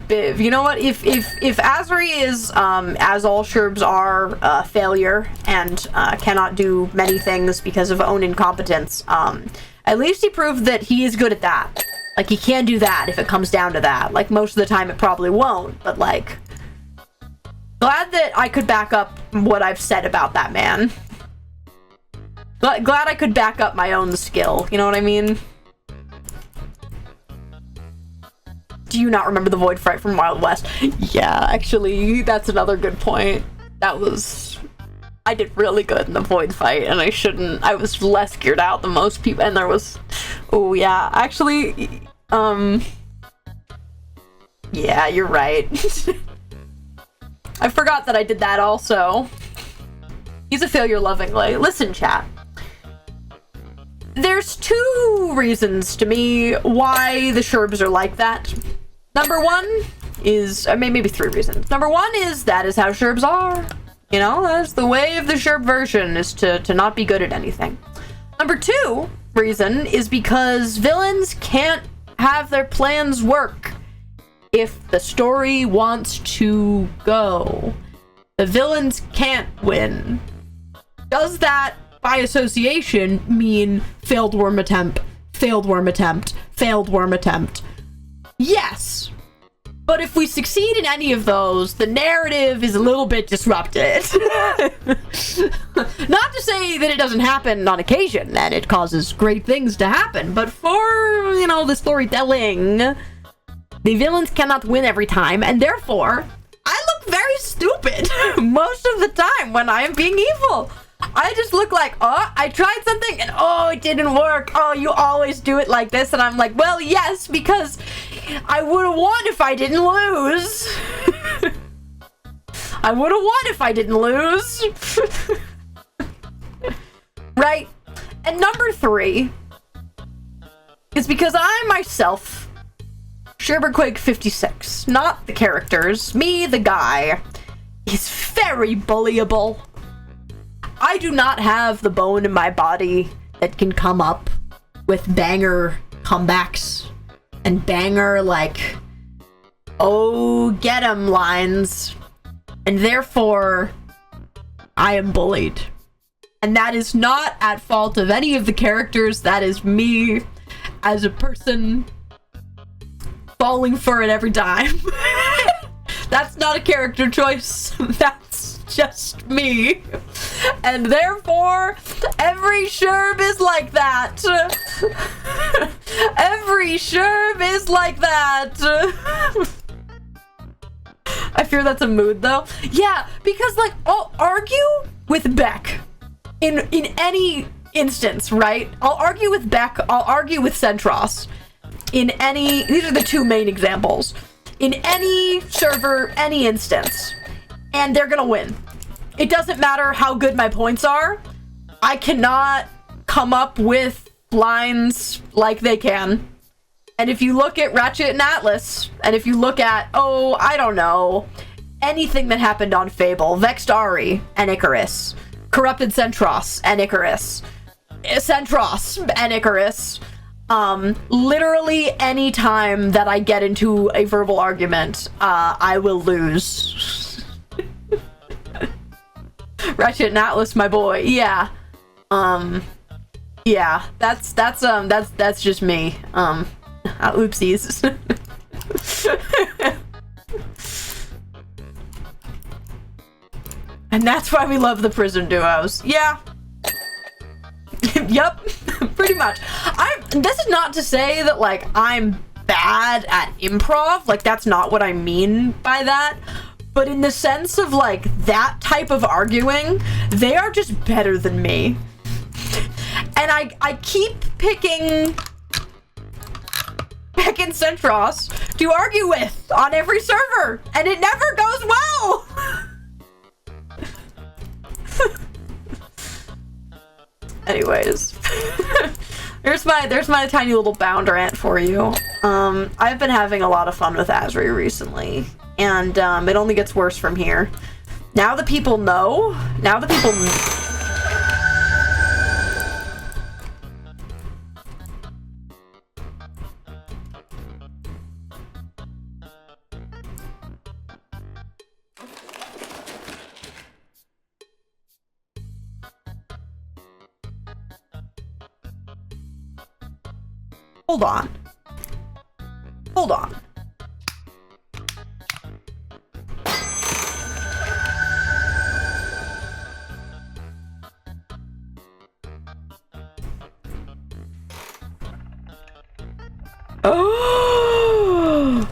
Biv, you know what, if Asri is as all Sherbs are, a failure and cannot do many things because of own incompetence, at least he proved that he is good at that. Like, he can do that if it comes down to that. Like, most of the time it probably won't, but like, glad that I could back up what I've said about that man. Glad I could back up my own skill, you know what I mean? Do you not remember the Void Fright from Wild West? Yeah, actually, that's another good point. I did really good in the Void Fight, and I was less geared out than most people, and there was, oh yeah, actually, yeah, you're right. I forgot that I did that also. He's a failure lovingly. Listen, chat. There's 2 reasons to me why the Sherbs are like that. Number 1 is, maybe 3 reasons. Number 1 is that is how Sherbs are. You know, that's the way of the Sherb version, is to not be good at anything. Number 2 reason is because villains can't have their plans work if the story wants to go. The villains can't win. Does that, by association, mean failed worm attempt, failed worm attempt, failed worm attempt? Yes. But if we succeed in any of those, the narrative is a little bit disrupted. Not to say that it doesn't happen on occasion, and it causes great things to happen, but for, you know, the storytelling, the villains cannot win every time, and therefore, I look very stupid most of the time when I am being evil. I just look like, oh, I tried something and oh, it didn't work. Oh, you always do it like this. And I'm like, well, yes, because I would have won if I didn't lose. I would have won if I didn't lose. Right? And number 3 is because I myself, Sherbert 56, not the characters, me, the guy, is very bullyable. I do not have the bone in my body that can come up with banger comebacks and banger, like, oh, get 'em lines. And therefore, I am bullied. And that is not at fault of any of the characters. That is me as a person falling for it every time. That's not a character choice. That's just me. And therefore, every Sherb is like that. Every Sherb is like that. I fear that's a mood, though. Yeah, because, like, I'll argue with Beck in any instance, right? I'll argue with Beck, I'll argue with Centros. In any... These are the 2 main examples. In any server, any instance. And they're gonna win. It doesn't matter how good my points are. I cannot come up with lines like they can. And if you look at Ratchet and Atlas, and if you look at, oh, I don't know, anything that happened on Fable, Vexed Ari and Icarus, Corrupted Centros and Icarus, Centros and Icarus, literally any time that I get into a verbal argument, I will lose. Ratchet and Atlas, my boy. Yeah. Yeah. That's just me. Oopsies. And that's why we love the prison duos. Yeah. Yep. Pretty much. This is not to say that, like, I'm bad at improv. Like, that's not what I mean by that. But in the sense of, like, that type of arguing, they are just better than me. And I keep picking Centros to argue with on every server, and it never goes well. Anyways, there's my tiny little bound rant for you. I've been having a lot of fun with Asri recently, and it only gets worse from here. Now that people know, Hold on. Oh!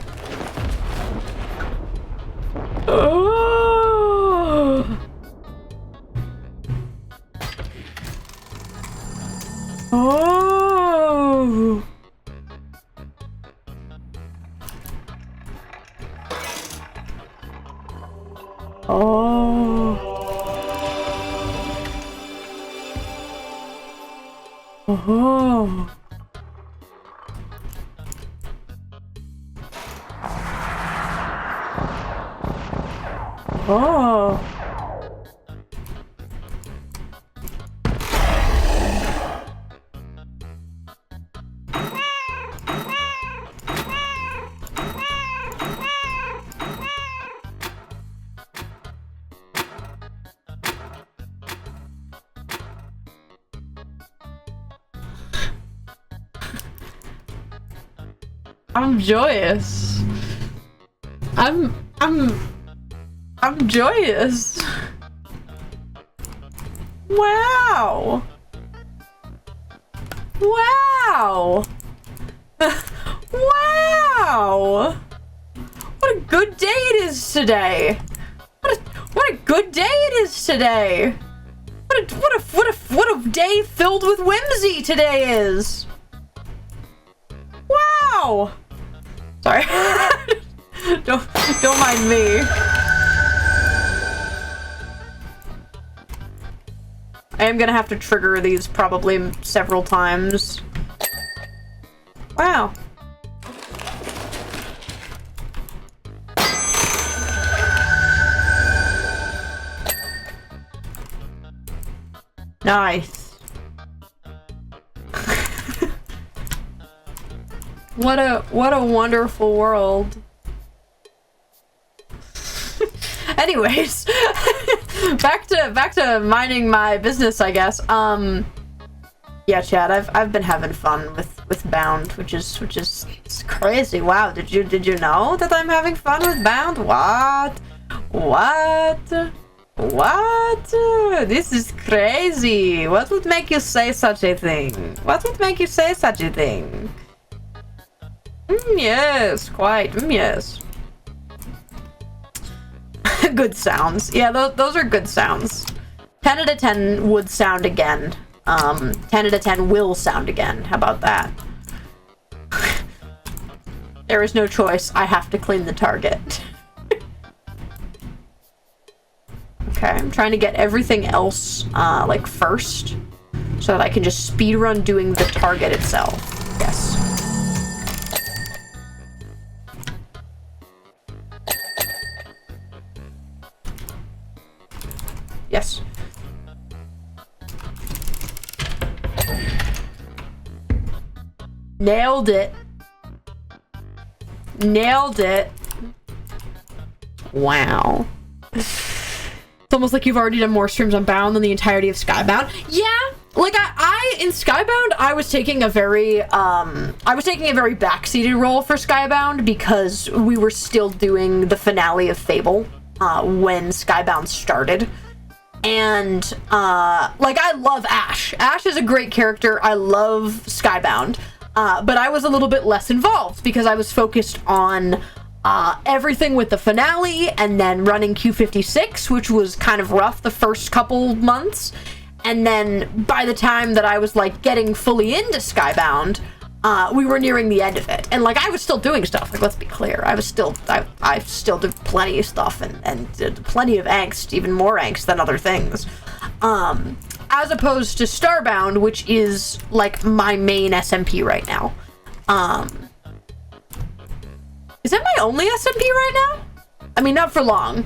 Oh! Oh! Oh. Oh. Oh. I'm joyous. I'm joyous. Wow. Wow. Wow. What a good day it is today. What a good day it is today. What a day filled with whimsy today is. Wow. Sorry. don't mind me. I am gonna have to trigger these probably several times. Wow. Nice. What a wonderful world. Anyways, back to minding my business, I guess. Yeah, Chad, I've been having fun with Bound, which is it's crazy. Wow, did you know that I'm having fun with Bound? What? This is crazy. What would make you say such a thing? What would make you say such a thing? Yes, quite. Yes. Good sounds. Yeah, those are good sounds. 10 out of 10 would sound again. 10 out of 10 will sound again. How about that? There is no choice. I have to clean the target. Okay, I'm trying to get everything else, like, first, so that I can just speedrun doing the target itself. Yes. Yes. Nailed it. Nailed it. Wow. It's almost like you've already done more streams on Bound than the entirety of Skybound. Yeah, like I in Skybound, I was taking a very backseated role for Skybound because we were still doing the finale of Fable when Skybound started. And like I love Ash. Ash is a great character. I love Skybound. But I was a little bit less involved because I was focused on everything with the finale and then running Q56, which was kind of rough the first couple months. And then by the time that I was like getting fully into Skybound, we were nearing the end of it. And like I was still doing stuff, like let's be clear, I still did plenty of stuff and did plenty of angst, even more angst than other things. As opposed to Starbound, which is like my main SMP right now. Is that my only SMP right now? I mean, not for long,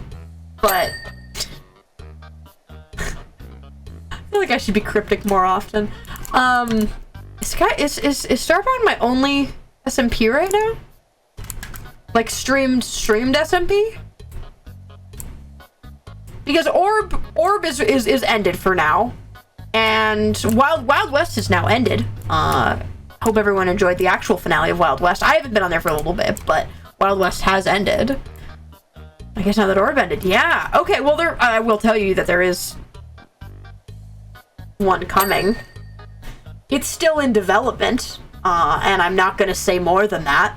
but I feel like I should be cryptic more often. Is Starbound my only SMP right now? Like streamed SMP? Because Orb is ended for now, and Wild West is now ended. Hope everyone enjoyed the actual finale of Wild West. I haven't been on there for a little bit, but Wild West has ended. I guess now that Orb ended, yeah. Okay, well I will tell you that there is one coming. It's still in development, and I'm not gonna say more than that,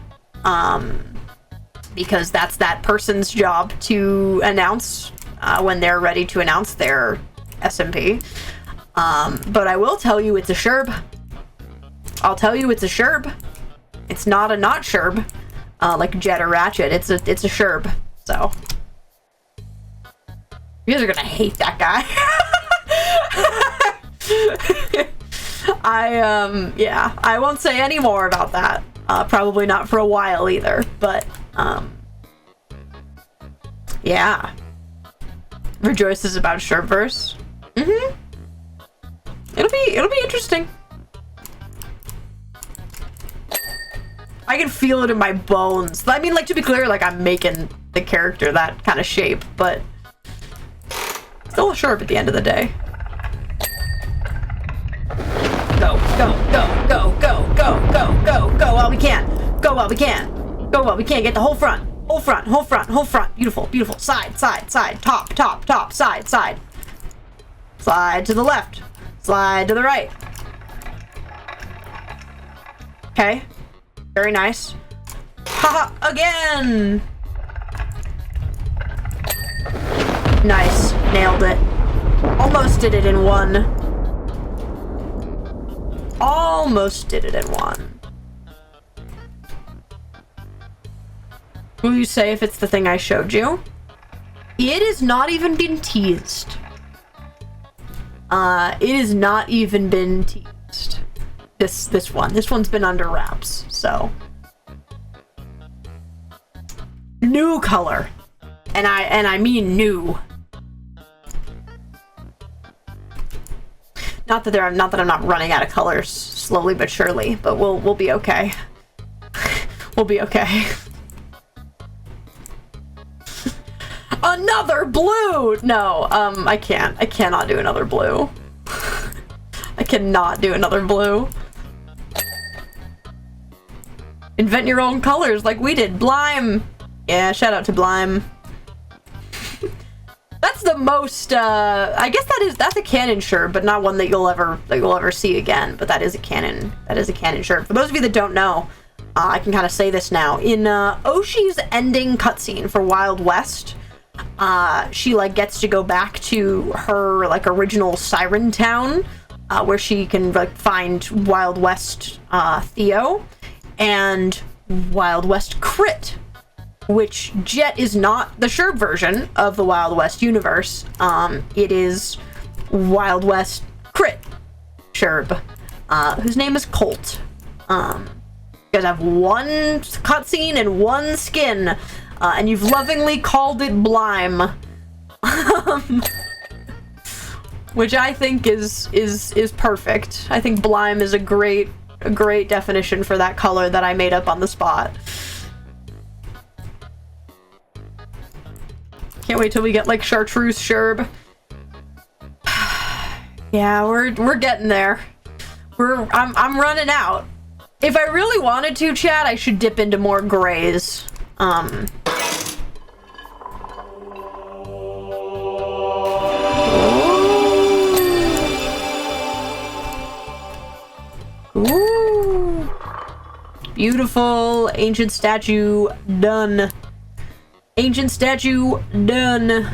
because that's that person's job to announce when they're ready to announce their SMP. But I will tell you it's a Sherb. I'll tell you it's a Sherb. It's not a not Sherb, like Jet or Ratchet. It's a Sherb. So you guys are gonna hate that guy. Yeah, I won't say any more about that. Probably not for a while either. But yeah. Rejoices about Sherbert. It'll be interesting. I can feel it in my bones. I mean, like, to be clear, like, I'm making the character that kind of shape, but still a Sherb at the end of the day. Go, go, go, go, go, go, go, go, go while we can. Go while we can. Go while we can. Get the whole front. Whole front, whole front, whole front. Beautiful, beautiful. Side, side, side. Top, top, top. Side, side. Slide to the left. Slide to the right. Okay. Very nice. Haha, again! Nice. Nailed it. Almost did it in one. Almost did it in one. Will you say if it's the thing I showed you? It has not even been teased. It has not even been teased. This one's been under wraps, so. New color. And I mean new. Not that I'm not running out of colors slowly but surely, but we'll be okay. We'll be okay. Another blue! No, I can't. I cannot do another blue. I cannot do another blue. Invent your own colors like we did. Blime! Yeah, shout out to Blime. That's the most, I guess that's a canon shirt, but not one that you'll ever see again. But that is a canon shirt. For those of you that don't know, I can kind of say this now. In Oshi's ending cutscene for Wild West, she like gets to go back to her like original Siren Town, where she can like find Wild West Theo and Wild West Crit, which Jet is not the Sherb version of the Wild West universe. It is Wild West Crit Sherb, whose name is Colt. You guys have one cutscene and one skin, and you've lovingly called it Blime. Which I think is perfect. I think Blime is a great definition for that color that I made up on the spot. Can't wait till we get like Chartreuse Sherb. Yeah, we're getting there. I'm running out. If I really wanted to, chat, I should dip into more grays. Ooh. Beautiful ancient statue done. Ancient statue done.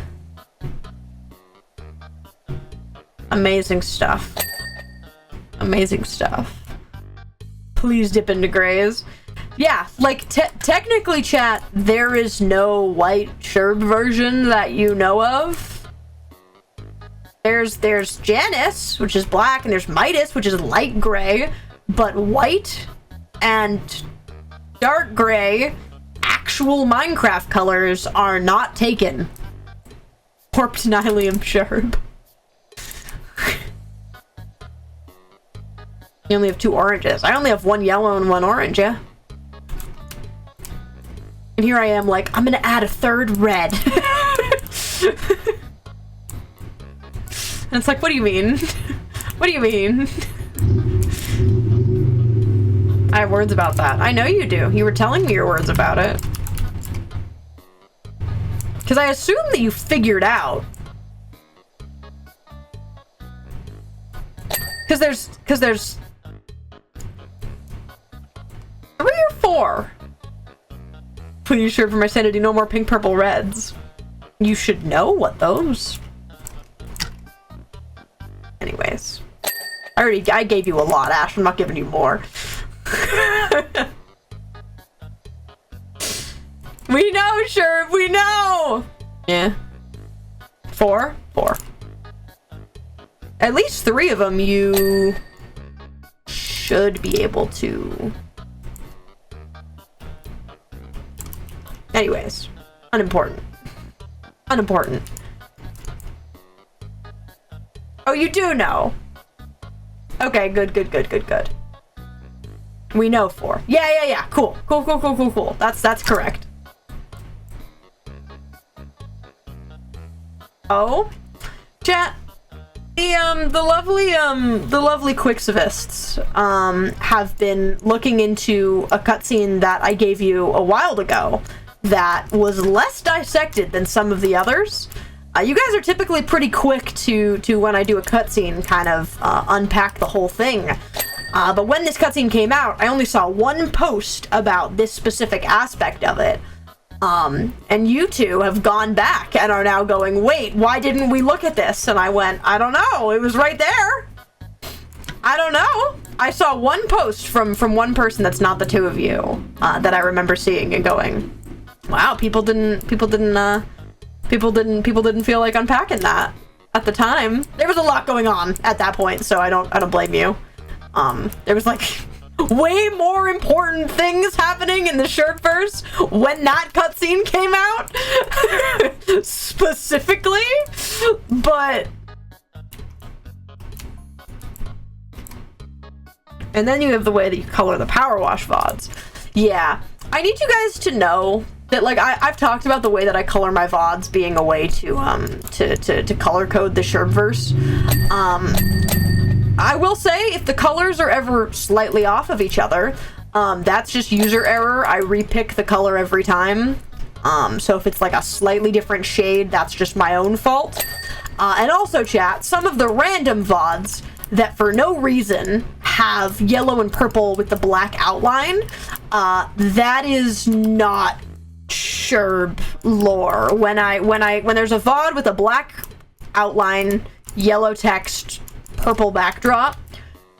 Amazing stuff. Amazing stuff. Please dip into grays. Yeah, like technically, chat, there is no white Sherb version that you know of. There's Janice, which is black, and there's Midas, which is light gray, but white and dark gray actual Minecraft colors are not taken. Porptinilium Sherb. You only have 2 oranges. I only have 1 yellow and 1 orange, yeah? And here I am like, I'm gonna add a 3rd red. And it's like, what do you mean? What do you mean? I have words about that. I know you do. You were telling me your words about it. Because I assume that you figured out. Because there's 3 or 4. Please, sure, for my sanity, no more pink, purple, reds. You should know what those. Anyways. I gave you a lot, Ash. I'm not giving you more. We know, Sherb, we know! Yeah. 4? 4. At least 3 of them you should be able to. Anyways. Unimportant. Unimportant. Oh, you do know. Okay, good. We know 4. Yeah. Cool. That's correct. Oh, chat. The lovely Quixivists have been looking into a cutscene that I gave you a while ago, that was less dissected than some of the others. You guys are typically pretty quick to when I do a cutscene, kind of unpack the whole thing. But when this cutscene came out, I only saw one post about this specific aspect of it. And you two have gone back and are now going, wait, why didn't we look at this? And I went, I don't know, it was right there. I don't know. I saw one post from one person that's not the two of you that I remember seeing and going, wow, people didn't feel like unpacking that at the time. There was a lot going on at that point, so I don't blame you. There was like way more important things happening in the Sherbert when that cutscene came out specifically, but and then you have the way that you color the Powerwash VODs. Yeah, I need you guys to know that, like, I've talked about the way that I color my VODs being a way to color code the Sherbert. I will say, if the colors are ever slightly off of each other, that's just user error. I repick the color every time. So if it's like a slightly different shade, that's just my own fault. And also, chat, some of the random VODs that for no reason have yellow and purple with the black outline, that is not Sherb lore. When there's a VOD with a black outline, yellow text, purple backdrop,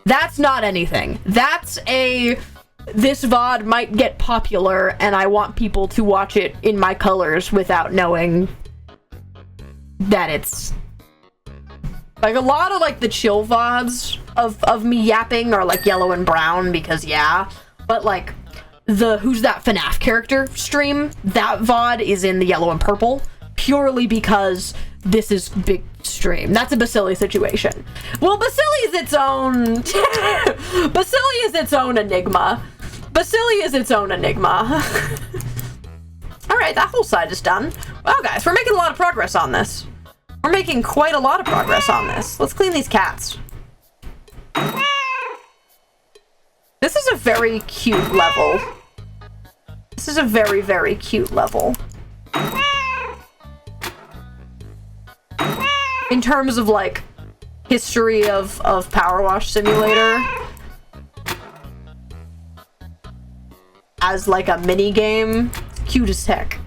that's not anything. That's this VOD might get popular and I want people to watch it in my colors without knowing that it's like a lot of like the chill VODs of me yapping are like yellow and brown because yeah, but like the Who's That FNAF Character stream, that VOD is in the yellow and purple purely because this is big stream. That's a Basili situation. Well, Basili is its own Basili is its own enigma. Basili is its own enigma. Alright, that whole side is done. Well, guys, we're making a lot of progress on this. We're making quite a lot of progress on this. Let's clean these cats. This is a very cute level. This is a very, very cute level. In terms of, like, history of Powerwash Simulator as, like, a mini-game, it's cute as heck.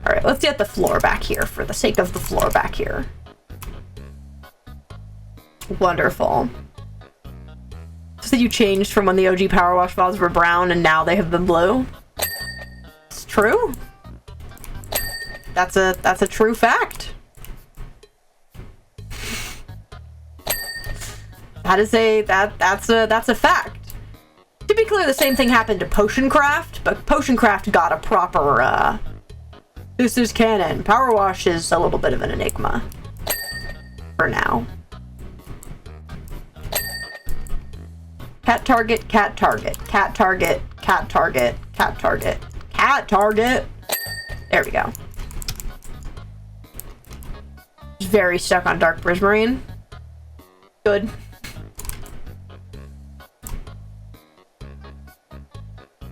Alright, let's get the floor back here for the sake of the floor back here. Wonderful. So you changed from when the OG Powerwash VODs were brown and now they have been blue? It's true. That's a true fact. That's a fact. To be clear, the same thing happened to Potioncraft, but Potioncraft got a proper, this is canon. Powerwash is a little bit of an enigma. For now. Cat target, cat target, cat target, cat target, cat target, cat target. There we go. Very stuck on Dark Prismarine. Good.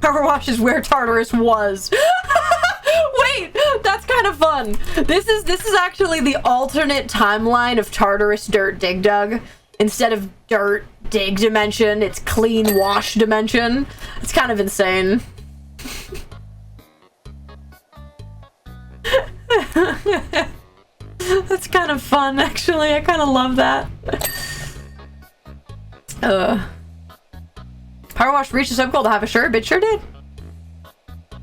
Powerwash is where Tartarus was. Wait, that's kind of fun. This is actually the alternate timeline of Tartarus Dirt Dig Dug. Instead of Dirt Dig Dimension, it's Clean Wash Dimension. It's kind of insane. That's kind of fun, actually. I kind of love that. Powerwash reached a sub-goal to have a Sherbert. It sure did.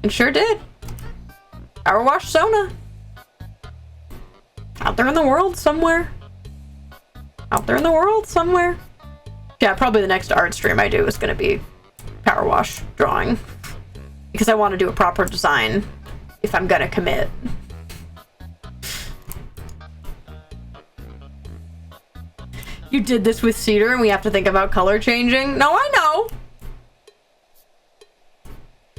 It sure did. Powerwash Sona. Out there in the world somewhere. Out there in the world somewhere. Yeah, probably the next art stream I do is going to be Powerwash drawing. Because I want to do a proper design if I'm going to commit. You did this with Cedar and we have to think about color changing? No, I know.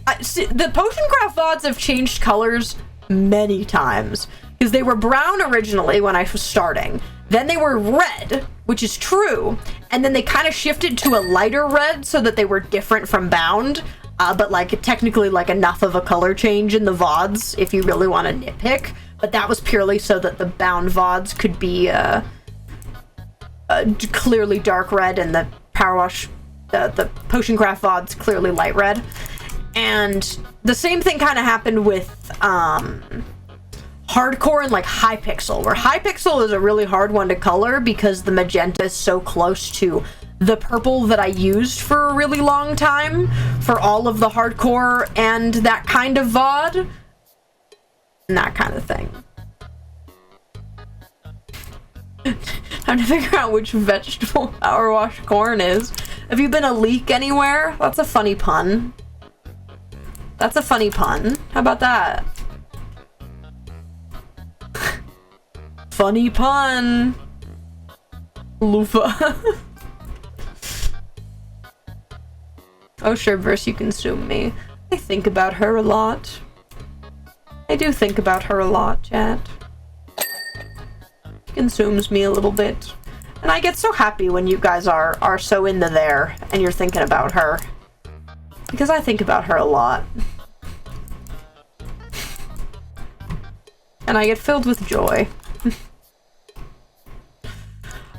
The Potioncraft VODs have changed colors many times. Because they were brown originally when I was starting. Then they were red, which is true, and then they kind of shifted to a lighter red so that they were different from bound, but like technically like enough of a color change in the VODs if you really want to nitpick. But that was purely so that the bound VODs could be clearly dark red, and the Powerwash, the Potioncraft VODs clearly light red. And the same thing kind of happened with hardcore and like Hypixel, where Hypixel is a really hard one to color because the magenta is so close to the purple that I used for a really long time for all of the hardcore and that kind of VOD and that kind of thing. Trying to figure out which vegetable Powerwash corn is. Have you been a leak anywhere? That's a funny pun. That's a funny pun. How about that? Funny pun. Loofah. Oh, Sherbert, you consume me. I think about her a lot. I do think about her a lot, chat. She consumes me a little bit. And I get so happy when you guys are so into there and you're thinking about her. Because I think about her a lot. And I get filled with joy.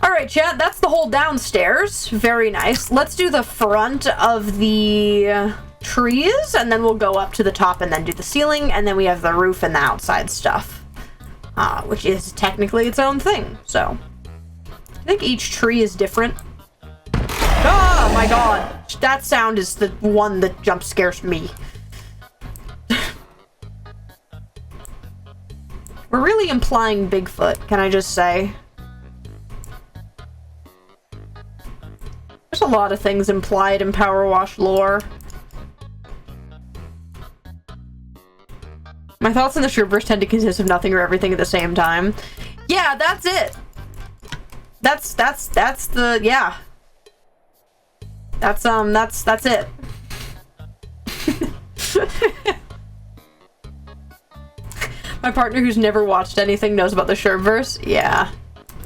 Alright, chat, that's the whole downstairs. Very nice. Let's do the front of the trees, and then we'll go up to the top and then do the ceiling, and then we have the roof and the outside stuff. Which is technically its own thing, so. I think each tree is different. Oh my god! That sound is the one that jump scares me. We're really implying Bigfoot, can I just say? There's a lot of things implied in Powerwash lore. My thoughts on the Sherbert tend to consist of nothing or everything at the same time. Yeah, that's it. That's the, yeah. That's it. My partner who's never watched anything knows about the Sherbert. Yeah.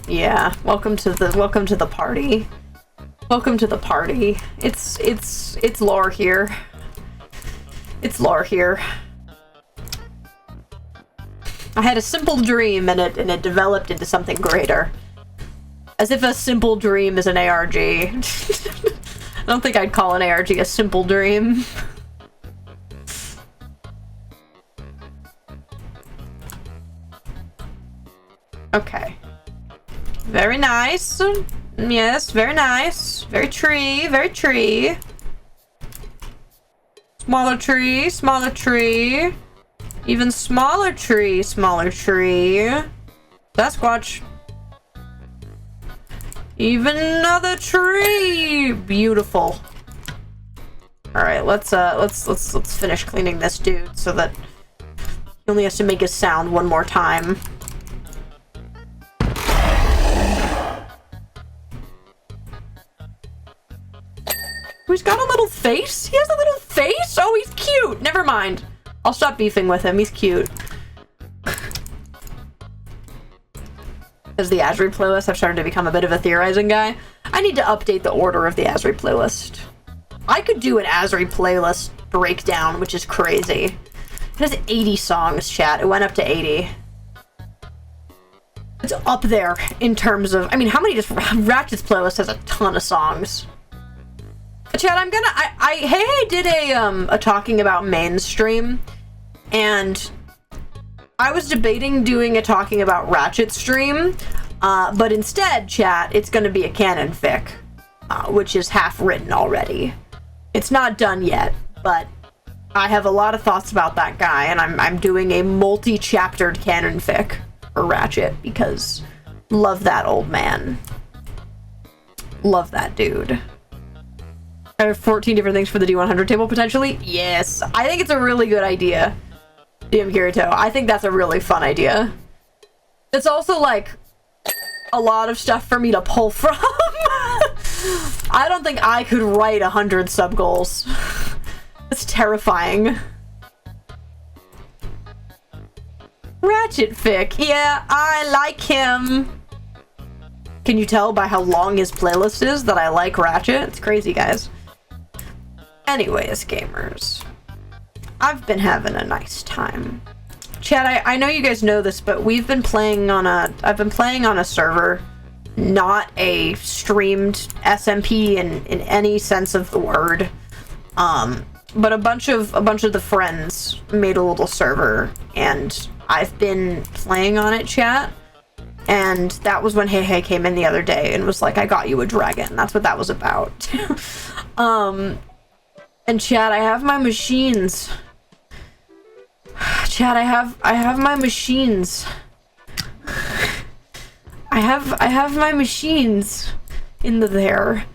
Yeah. Welcome to the party. Welcome to the party. It's lore here. It's lore here. I had a simple dream and it developed into something greater. As if a simple dream is an ARG. I don't think I'd call an ARG a simple dream. Okay. Very nice. Yes, very nice. Very tree, very tree. Smaller tree, smaller tree. Even smaller tree, smaller tree. Sasquatch. Even another tree. Beautiful. All right, let's finish cleaning this dude so that he only has to make his sound one more time. He's got a little face? He has a little face? Oh, he's cute. Never mind. I'll stop beefing with him. He's cute. As the Asri playlist, I've started to become a bit of a theorizing guy. I need to update the order of the Asri playlist. I could do an Asri playlist breakdown, which is crazy. It has 80 songs, chat. It went up to 80. It's up there in terms of... I mean, how many... Just Ratchet's playlist has a ton of songs. Chad, I'm gonna... Hey did a talking about mainstream, and I was debating doing a talking about Ratchet stream, but instead, chat, it's gonna be a canon fic, which is half written already. It's not done yet, but I have a lot of thoughts about that guy, and I'm doing a multi-chaptered canon fic for Ratchet, because love that old man. Love that dude. I have 14 different things for the D100 table, potentially? Yes. I think it's a really good idea. DM Kirito. I think that's a really fun idea. It's also, like, a lot of stuff for me to pull from. I don't think I could write 100 sub-goals. That's terrifying. Ratchet fic. Yeah, I like him. Can you tell by how long his playlist is that I like Ratchet? It's crazy, guys. Anyways, gamers, I've been having a nice time. Chat, I know you guys know this, but I've been playing on a server, not a streamed SMP in any sense of the word. But a bunch of the friends made a little server, and I've been playing on it, chat. And that was when Hey Hey came in the other day and was like, I got you a dragon. That's what that was about. And chat, I have my machines. Chat, I have my machines. I have my machines in there.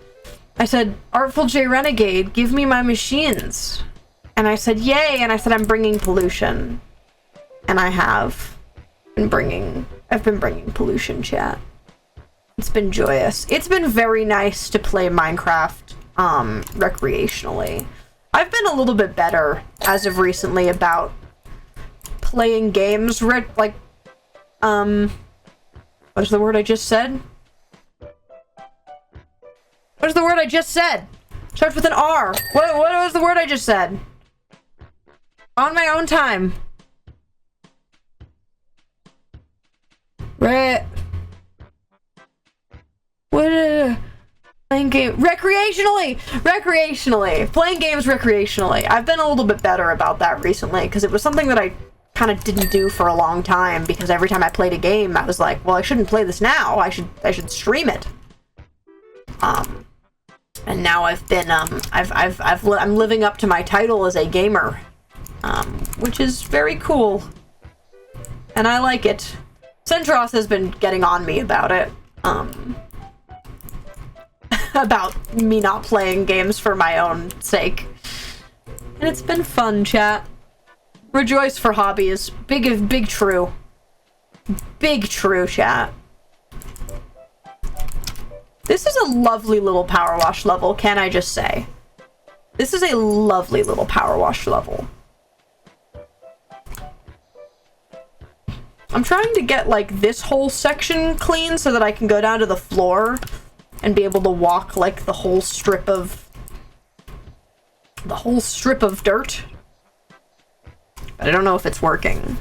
I said, Artful J Renegade, give me my machines. And I said, yay, and I said, I'm bringing pollution. And I've been bringing pollution, chat. It's been joyous. It's been very nice to play Minecraft, recreationally. I've been a little bit better, as of recently, about playing games, what is the word I just said? What is the word I just said? Starts with an R. What was the word I just said? On my own time. Playing game recreationally. Playing games recreationally. I've been a little bit better about that recently because it was something that I kind of didn't do for a long time, because every time I played a game I was like, well, I shouldn't play this now. I should stream it. And now I've been I'm living up to my title as a gamer, which is very cool, and I like it. Centros has been getting on me about it, about me not playing games for my own sake, and it's been fun, chat. Rejoice for hobbies. Big true, chat. This is a lovely little power wash level, can I just say? This is a lovely little power wash level. I'm trying to get, like, this whole section clean so that I can go down to the floor and be able to walk, like, the whole strip of dirt. But I don't know if it's working.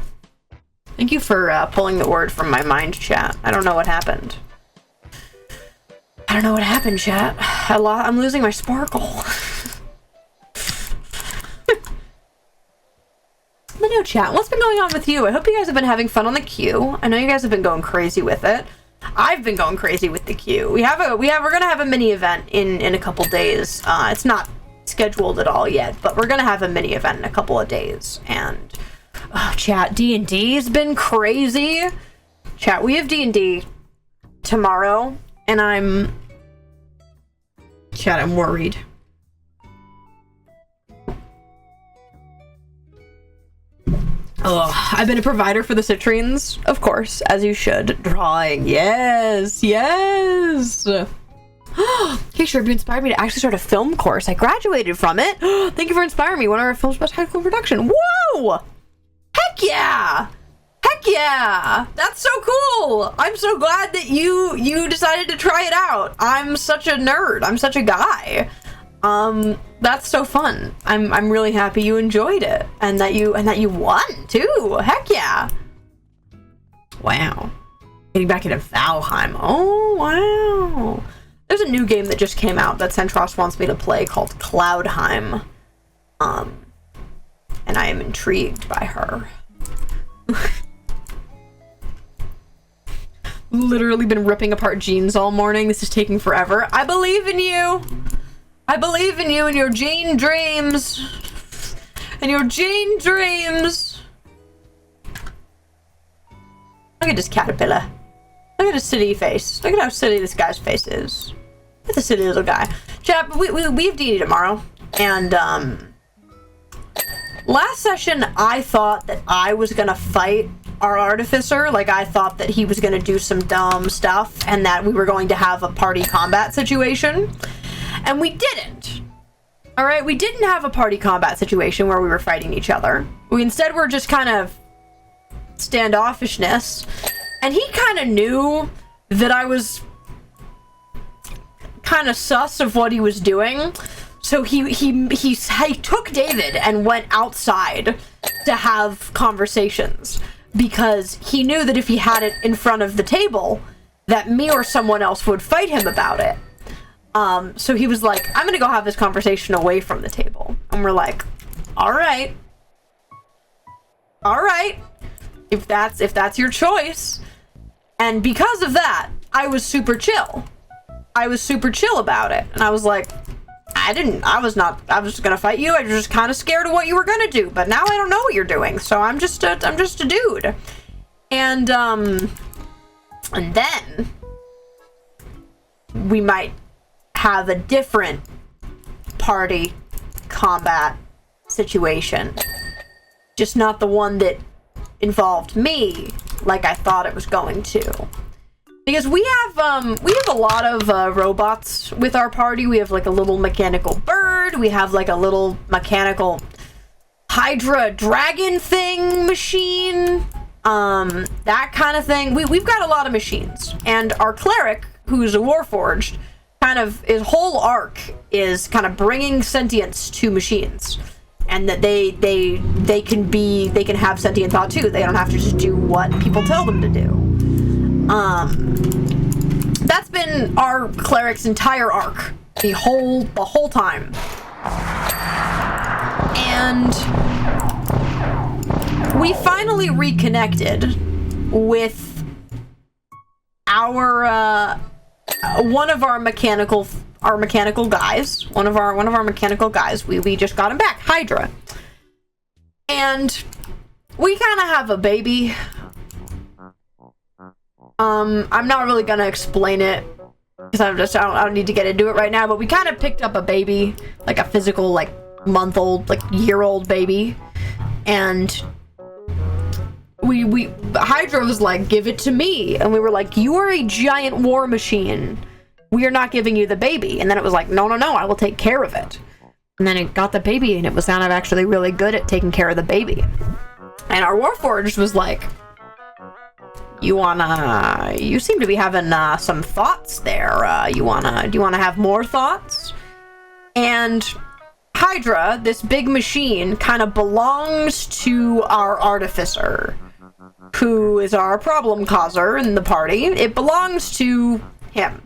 Thank you for pulling the word from my mind, chat. I don't know what happened. I don't know what happened, chat. I'm losing my sparkle. But no, chat, what's been going on with you? I hope you guys have been having fun on the queue. I know you guys have been going crazy with it. I've been going crazy with the queue. We're gonna have a mini event in a couple days. It's not scheduled at all yet, but we're gonna have a mini event in a couple of days. And chat, D&D's been crazy. Chat, we have D&D tomorrow. And I'm worried. Oh, I've been a provider for the Citrines, of course, as you should. Drawing, yes. Hey, Sherbert, you inspired me to actually start a film course. I graduated from it. Thank you for inspiring me. One of our films about technical production. Whoa! Heck yeah! That's so cool. I'm so glad that you decided to try it out. I'm such a nerd. I'm such a guy. That's so fun. I'm really happy you enjoyed it and that you won too. Heck yeah. Wow. Getting back into Valheim. Oh wow. There's a new game that just came out that Centros wants me to play called Cloudheim. And I am intrigued by her. Literally been ripping apart jeans all morning. This is taking forever. I believe in you. I believe in you and your jean dreams. Look at this caterpillar. Look at his silly face. Look at how silly this guy's face is. It's a silly little guy. Chat, we have D&D tomorrow. And, last session, I thought that I was gonna fight our artificer. Like, I thought that he was gonna do some dumb stuff and that we were going to have a party combat situation. And we didn't. Alright, we didn't have a party combat situation where we were fighting each other. We instead were just kind of standoffishness. And he kind of knew that I was kind of sus of what he was doing. So he took David and went outside to have conversations, because he knew that if he had it in front of the table, that me or someone else would fight him about it. So he was like, I'm gonna go have this conversation away from the table. And we're like, all right, if that's your choice. And because of that, I was super chill. About it. And I was like, I was just gonna fight you. I was just kind of scared of what you were gonna do, but now I don't know what you're doing, so I'm just a dude. And then we might have a different party combat situation, just not the one that involved me like I thought it was going to. Because we have a lot of robots with our party. We have like a little mechanical bird. We have like a little mechanical Hydra dragon thing machine. That kind of thing. We've got a lot of machines. And our cleric, who's a warforged, his whole arc is kind of bringing sentience to machines. And that they can have sentient thought too. They don't have to just do what people tell them to do. That's been our cleric's entire arc, the whole time. And we finally reconnected with our one of our mechanical guys. One of our mechanical guys. We just got him back, Hydra. And we kind of have a baby. I'm not really gonna explain it because I don't need to get into it right now, but we kind of picked up a baby, like a physical, like month-old, like year-old baby, and Hydra was like, give it to me, and we were like, you are a giant war machine, we are not giving you the baby. And then it was like, no, I will take care of it. And then it got the baby, and it was kind of actually really good at taking care of the baby. And our warforged was like, you seem to be having some thoughts there. Do you wanna have more thoughts? And Hydra, this big machine, kind of belongs to our artificer, who is our problem causer in the party. It belongs to him.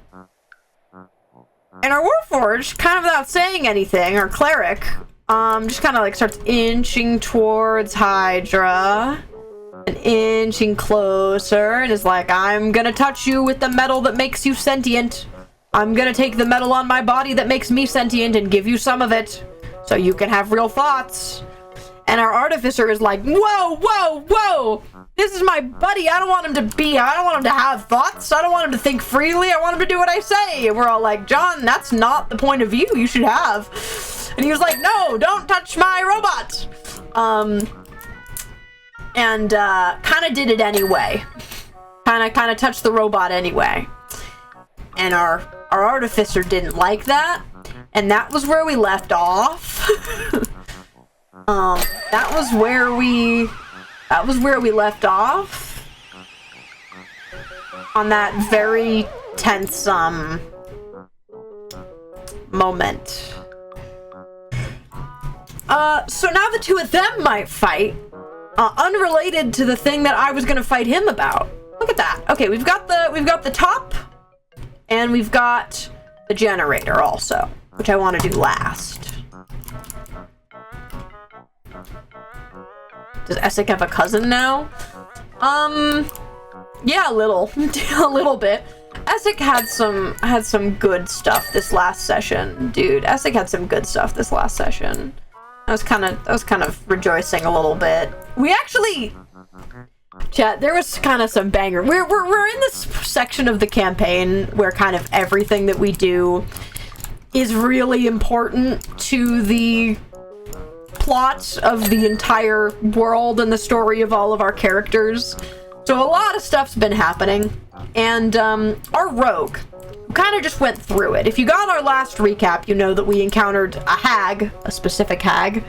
And our warforged, kind of without saying anything, our cleric, just kind of like starts inching towards Hydra. And inching closer, and is like, I'm gonna touch you with the metal that makes you sentient. I'm gonna take the metal on my body that makes me sentient and give you some of it, so you can have real thoughts. And our artificer is like, whoa, this is my buddy. I don't want him to have thoughts. I don't want him to think freely. I want him to do what I say. And we're all like, John, that's not the point of view you should have. And he was like, no, don't touch my robot. And kind of did it anyway. Kind of touched the robot anyway. And our artificer didn't like that. And that was where we left off. That was where we left off. On that very tense moment. So now the two of them might fight. Unrelated to the thing that I was gonna fight him about. Look at that. Okay, we've got the top, and we've got the generator also, which I want to do last. Does Essek have a cousin now? Yeah, a little, a little bit. Essek had some good stuff this last session, dude. Essek had some good stuff this last session. I was kind of rejoicing a little bit. We actually, chat, there was kind of some banger. We're in this section of the campaign where kind of everything that we do is really important to the plot of the entire world and the story of all of our characters. So a lot of stuff's been happening, and our rogue kind of just went through it. If you got our last recap, you know that we encountered a hag, a specific hag.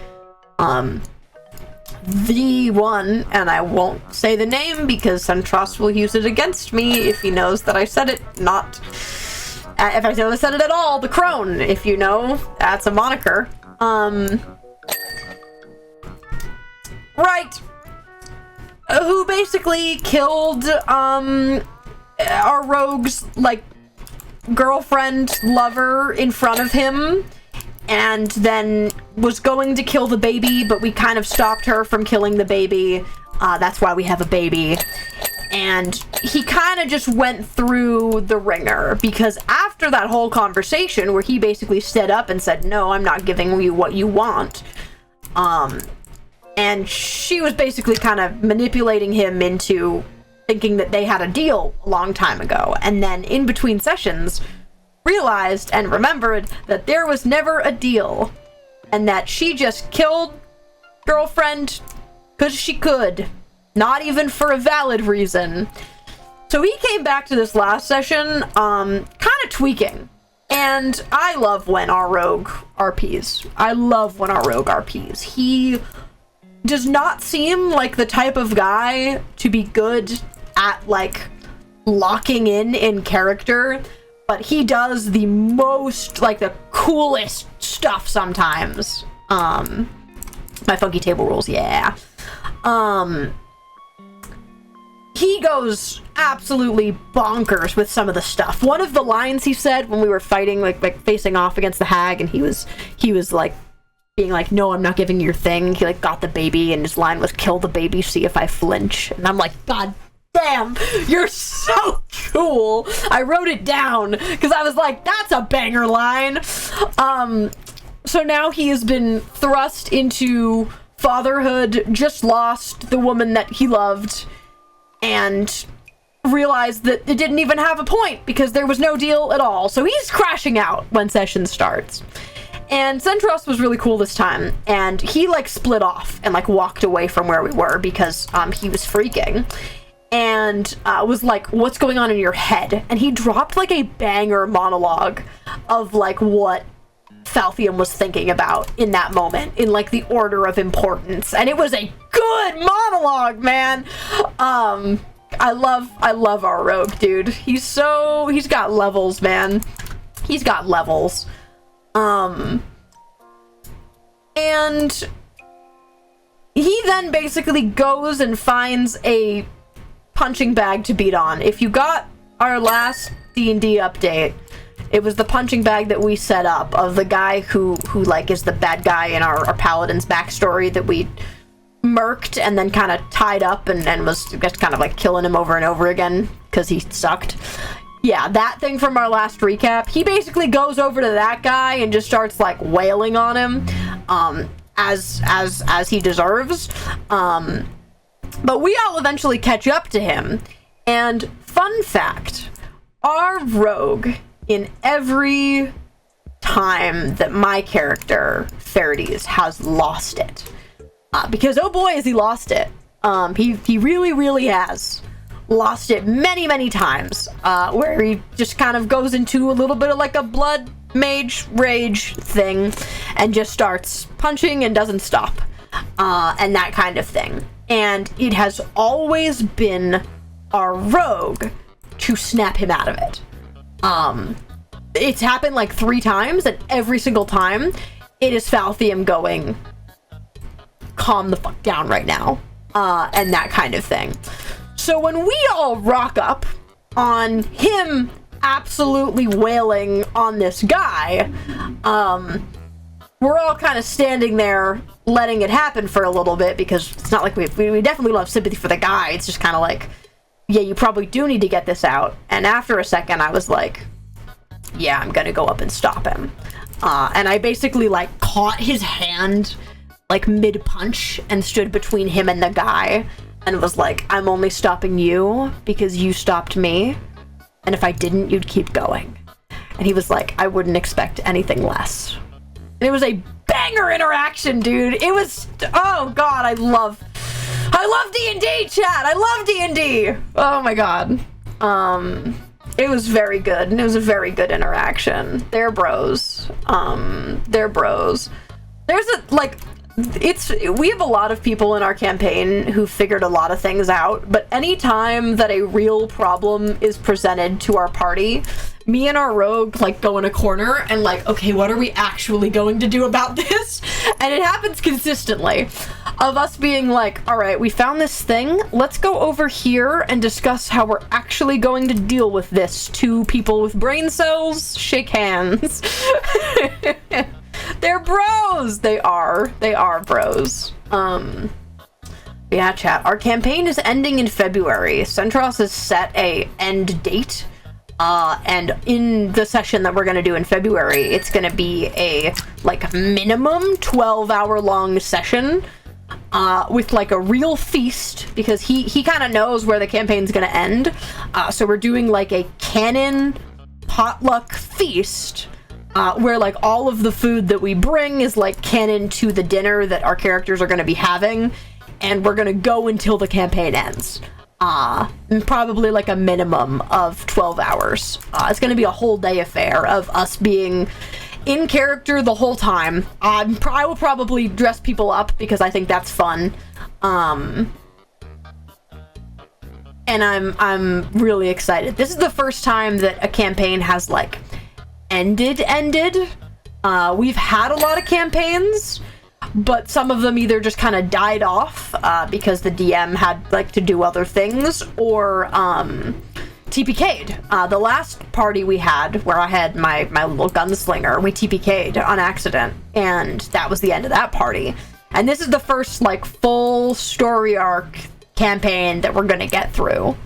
The one, and I won't say the name because Centros will use it against me if he knows that I said it, not If I said it at all, the crone, if you know, that's a moniker. Right. Who basically killed, our rogue's, like, girlfriend, lover in front of him, and then was going to kill the baby, but we kind of stopped her from killing the baby. That's why we have a baby. And he kind of just went through the ringer, because after that whole conversation where he basically stood up and said, no, I'm not giving you what you want, and she was basically kind of manipulating him into thinking that they had a deal a long time ago, and then in between sessions realized and remembered that there was never a deal, and that she just killed girlfriend because she could, not even for a valid reason. So he came back to this last session kind of tweaking, and I love when our rogue RPs. I love when our rogue RPs. He does not seem like the type of guy to be good at, like, locking in character, but he does the most, like, the coolest stuff sometimes. My funky table rules, yeah. He goes absolutely bonkers with some of the stuff. One of the lines he said when we were fighting, like facing off against the hag, and he was like being like, no, I'm not giving you your thing. He, like, got the baby, and his line was, kill the baby, see if I flinch. And I'm like, God damn, you're so cool. I wrote it down because I was like, that's a banger line. So now he has been thrust into fatherhood, just lost the woman that he loved, and realized that it didn't even have a point because there was no deal at all. So he's crashing out when session starts. And Centros was really cool this time, and he, like, split off and, like, walked away from where we were because he was freaking, and was like, what's going on in your head? And he dropped, like, a banger monologue of, like, what Falthium was thinking about in that moment, in, like, the order of importance, and it was a good monologue, man. I love our rogue, dude. He's got levels, man. He's got levels. And he then basically goes and finds a punching bag to beat on. If you got our last D&D update, it was the punching bag that we set up of the guy who like is the bad guy in our paladin's backstory that we murked and then kind of tied up and was just kind of like killing him over and over again because he sucked. Yeah, that thing from our last recap. He basically goes over to that guy and just starts, like, wailing on him, as he deserves. But we all eventually catch up to him. And fun fact, our rogue, in every time that my character, Ferdes, has lost it, because oh boy has he lost it. He really, really has lost it many, many times, where he just kind of goes into a little bit of like a blood mage rage thing and just starts punching and doesn't stop, and that kind of thing. And it has always been our rogue to snap him out of it. It's happened like 3 times, and every single time it is Falthium going, calm the fuck down right now, and that kind of thing. So when we all rock up on him absolutely wailing on this guy, we're all kind of standing there letting it happen for a little bit, because it's not like we definitely love sympathy for the guy. It's just kind of like, yeah, you probably do need to get this out. And after a second, I was like, yeah, I'm gonna go up and stop him. And I basically like caught his hand like mid-punch and stood between him and the guy and was like, I'm only stopping you because you stopped me, and if I didn't, you'd keep going. And he was like, I wouldn't expect anything less. And it was a banger interaction, dude. It was, oh god, I love D&D, chat. I love D&D. Oh my god. It was very good, and it was a very good interaction. They're bros. They're bros. There's a, like, we have a lot of people in our campaign who figured a lot of things out, but anytime that a real problem is presented to our party, me and our rogue like go in a corner and like, okay, what are we actually going to do about this? And it happens consistently of us being like, all right, we found this thing, let's go over here and discuss how we're actually going to deal with this. Two people with brain cells shake hands. They're bros. They are bros. Yeah, chat, our campaign is ending in February. Centros has set a end date, and in the session that we're gonna do in February, it's gonna be a like minimum 12-hour long session, with like a real feast, because he kind of knows where the campaign's gonna end. So we're doing like a canon potluck feast, where like all of the food that we bring is like canon to the dinner that our characters are going to be having, and we're going to go until the campaign ends. Probably like a minimum of 12 hours. It's going to be a whole day affair of us being in character the whole time. I will probably dress people up because I think that's fun. And I'm really excited. This is the first time that a campaign has like ended. We've had a lot of campaigns, but some of them either just kind of died off because the DM had like to do other things, or TPK'd. The last party we had, where I had my little gunslinger, we TPK'd on accident, and that was the end of that party. And this is the first like full story arc campaign that we're gonna get through.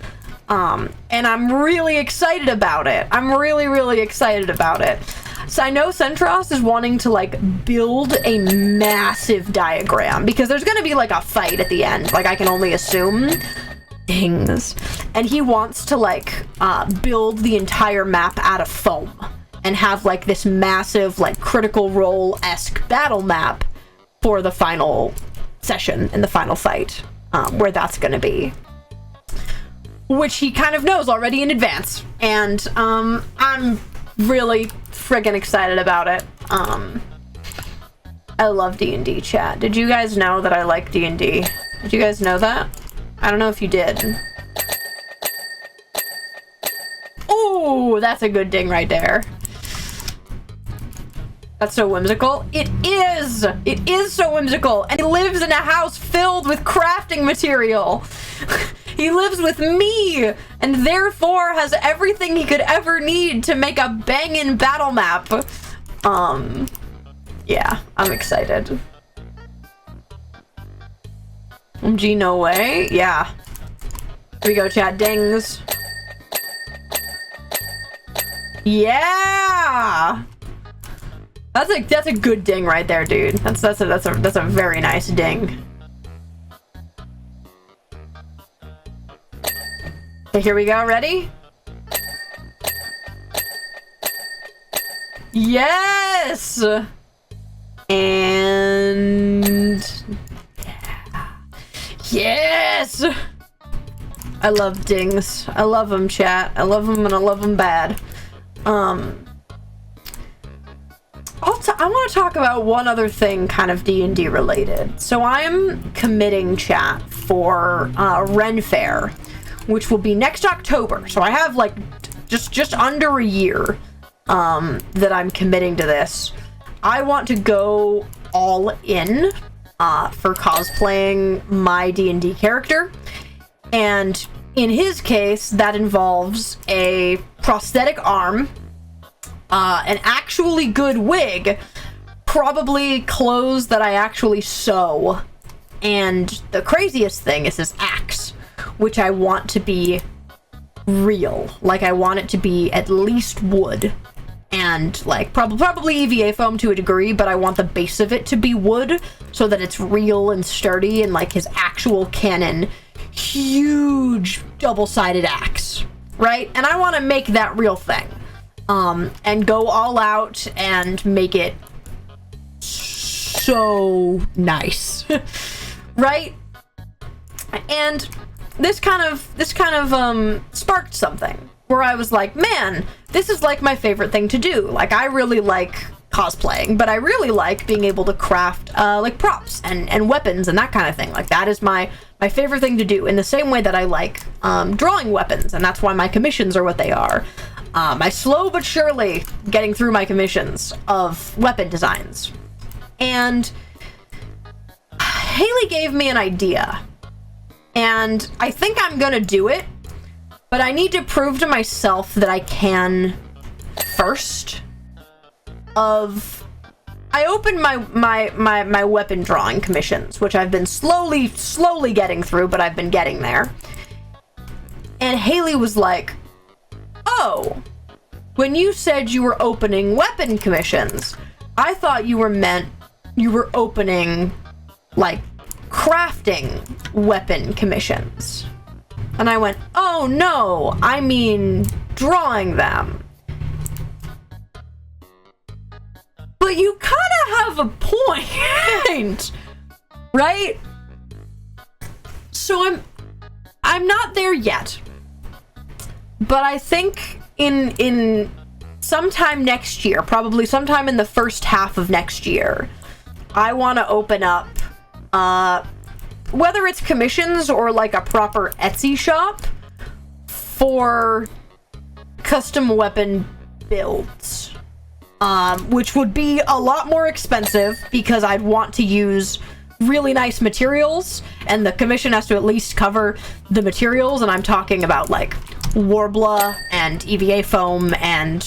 And I'm really excited about it. I'm really excited about it. So I know Centros is wanting to like build a massive diagram, because there's gonna be like a fight at the end, like I can only assume. Things. And he wants to like build the entire map out of foam and have like this massive like Critical Role-esque battle map for the final session and the final fight, where that's gonna be. Which he kind of knows already in advance, and I'm really friggin' excited about it. I love D&D, chat. Did you guys know that I like D&D? Did you guys know that? I don't know if you did. Ooh, that's a good ding right there. That's so whimsical. It is! It is so whimsical! And he lives in a house filled with crafting material! He lives with me, and therefore has everything he could ever need to make a bangin' battle map. Yeah, I'm excited. Gee, no way? Yeah. Here we go, chat. Dings. Yeah! That's a good ding right there, dude. That's a very nice ding. Okay, here we go. Ready? Yes! And yeah. Yes! I love dings. I love them, chat. I love them, and I love them bad. I want to talk about one other thing, kind of D&D related. So I'm committing, chat, for Ren Fair, which will be next October. So I have like just under a year that I'm committing to this. I want to go all in for cosplaying my D&D character, and in his case that involves a prosthetic arm, an actually good wig, probably clothes that I actually sew, and the craziest thing is this axe, which I want to be real. Like, I want it to be at least wood, and like probably EVA foam to a degree, but I want the base of it to be wood so that it's real and sturdy, and like his actual canon huge double-sided axe, right? And I want to make that real thing, and go all out and make it so nice. Right? And this kind of sparked something where I was like, man, this is like my favorite thing to do. Like, I really like cosplaying, but I really like being able to craft like props and weapons and that kind of thing. Like that is my favorite thing to do, in the same way that I like drawing weapons, and that's why my commissions are what they are. I slow but surely getting through my commissions of weapon designs. And Haley gave me an idea, and I think I'm gonna do it, but I need to prove to myself that I can first. I opened my weapon drawing commissions, which I've been slowly getting through, but I've been getting there. And Haley was like, "Oh, when you said you were opening weapon commissions, I thought you were opening, like, crafting weapon commissions." And I went, "Oh no, I mean drawing them." But you kind of have a point, right? So I'm not there yet, but I think in sometime next year, probably sometime in the first half of next year, I want to open up, whether it's commissions or like a proper Etsy shop for custom weapon builds. Which would be a lot more expensive because I'd want to use really nice materials, and the commission has to at least cover the materials, and I'm talking about like Warbler and EVA foam and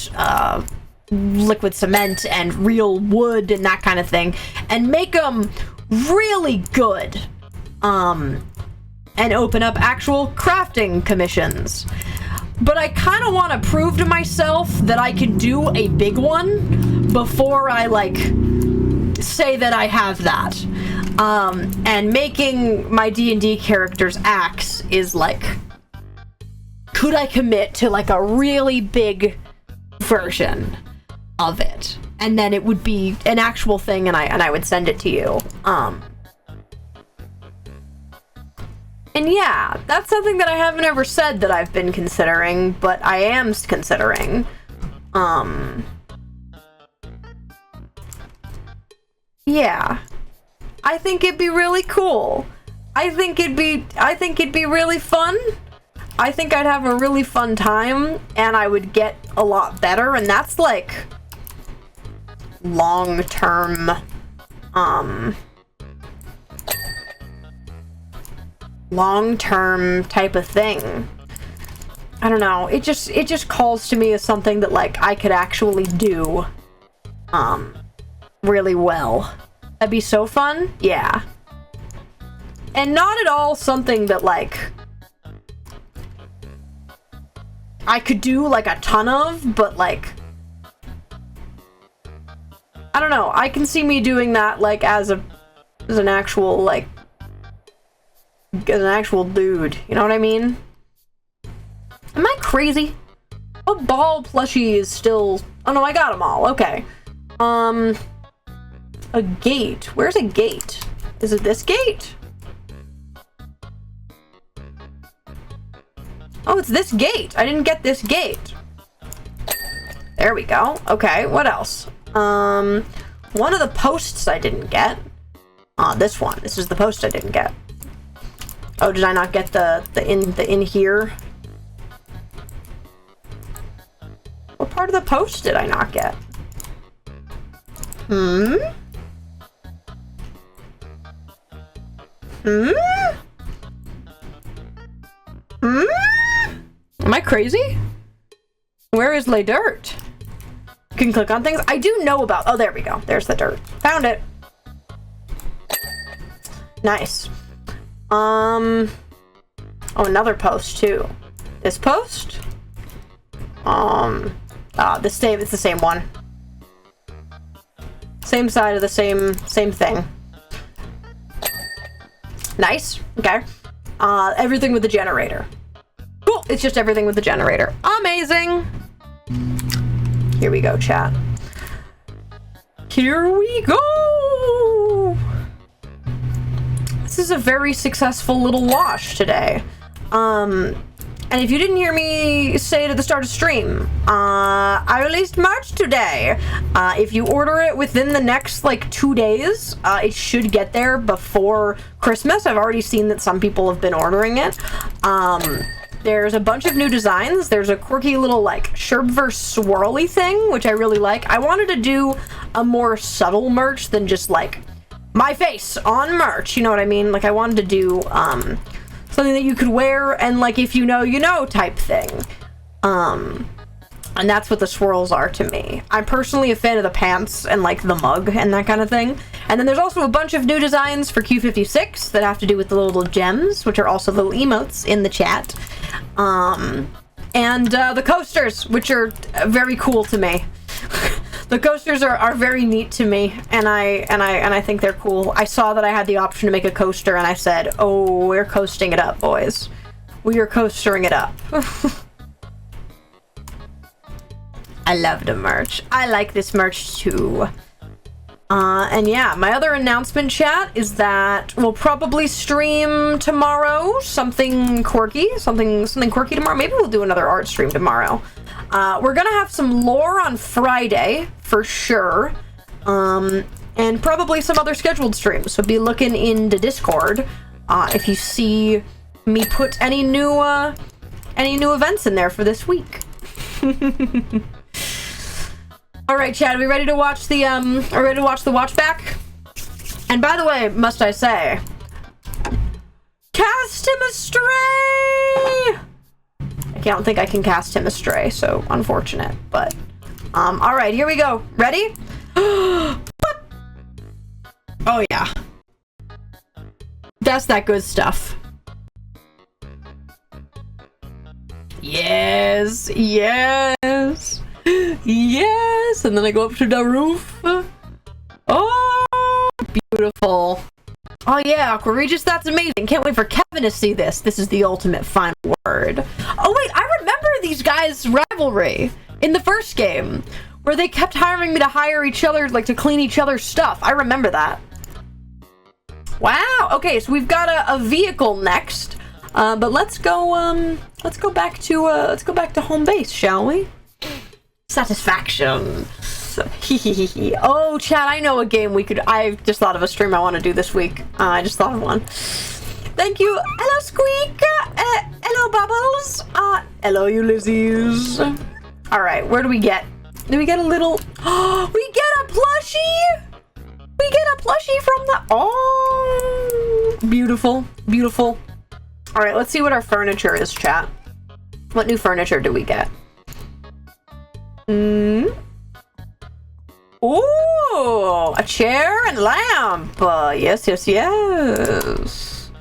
liquid cement and real wood and that kind of thing, and make them really good, and open up actual crafting commissions. But I kind of want to prove to myself that I can do a big one before I, like, say that I have that. And making my D&D character's axe is, like, could I commit to, like, a really big version of it? And then it would be an actual thing, and I would send it to you. And yeah, that's something that I haven't ever said that I've been considering, but I am considering. Yeah. I think it'd be really cool. I think it'd be really fun. I think I'd have a really fun time, and I would get a lot better, and that's like long-term type of thing. I don't know. It just calls to me as something that, like, I could actually do really well. That'd be so fun. Yeah. And not at all something that, like, I could do, like, a ton of, but, like, I don't know. I can see me doing that, like, as an actual, like, as an actual dude. You know what I mean? Am I crazy? What ball plushie is still... Oh, no, I got them all. Okay. A gate. Where's a gate? Is it this gate? Oh, it's this gate. I didn't get this gate. There we go. Okay, what else? One of the posts I didn't get. This one. This is the post I didn't get. Oh, did I not get the in here? What part of the post did I not get? Am I crazy? Where is Les Dirt? You can click on things. I do know about... Oh, there we go. There's the dirt. Found it. Nice. Oh, another post too. This post? It's the same one. Same side of the same thing. Nice. Okay. Everything with the generator. Cool. It's just everything with the generator. Amazing. Here we go, chat. Here we go. This is a very successful little wash today. And if you didn't hear me say it at the start of stream, I released merch today. If you order it within the next, like, 2 days, it should get there before Christmas. I've already seen that some people have been ordering it. There's a bunch of new designs. There's a quirky little, like, Sherbert swirly thing, which I really like. I wanted to do a more subtle merch than just, like, my face on merch, you know what I mean? Like, I wanted to do, something that you could wear and, like, if you know type thing. And that's what the swirls are to me. I'm personally a fan of the pants and, like, the mug and that kind of thing. And then there's also a bunch of new designs for Q56 that have to do with the little gems, which are also little emotes in the chat. And the coasters, which are very cool to me. The coasters are very neat to me, and I think they're cool. I saw that I had the option to make a coaster, and I said, "Oh, we're coasting it up, boys. We are coastering it up." I love the merch. I like this merch too. And yeah, my other announcement, chat, is that we'll probably stream tomorrow something quirky, something quirky tomorrow. Maybe we'll do another art stream tomorrow. We're gonna have some lore on Friday, for sure, and probably some other scheduled streams, so be looking into Discord, if you see me put any new events in there for this week. Alright, chat, are we ready to watch the, watch back? And by the way, must I say, cast him astray! I don't think I can cast him astray, so unfortunate, but, alright, here we go. Ready? Oh, yeah. That's that good stuff. Yes, yes, yes, and then I go up to the roof. Oh, beautiful. Oh yeah, Aquaregis, that's amazing. Can't wait for Kevin to see this. This is the ultimate final word. Oh wait, I remember these guys' rivalry in the first game, where they kept hiring me to hire each other, like to clean each other's stuff. I remember that. Wow, okay, so we've got a vehicle next. But let's go back to home base, shall we? Satisfaction. Oh, chat, I know a game I just thought of a stream I want to do this week. I just thought of one. Thank you. Hello, Squeak. Hello, Bubbles. Hello, Ulysses. All right, where do we get? Do we get a little... Oh, we get a plushie! We get a plushie from the... Oh, beautiful, beautiful. All right, let's see what our furniture is, chat. What new furniture do we get? Ooh, a chair and lamp. Yes, yes, yes.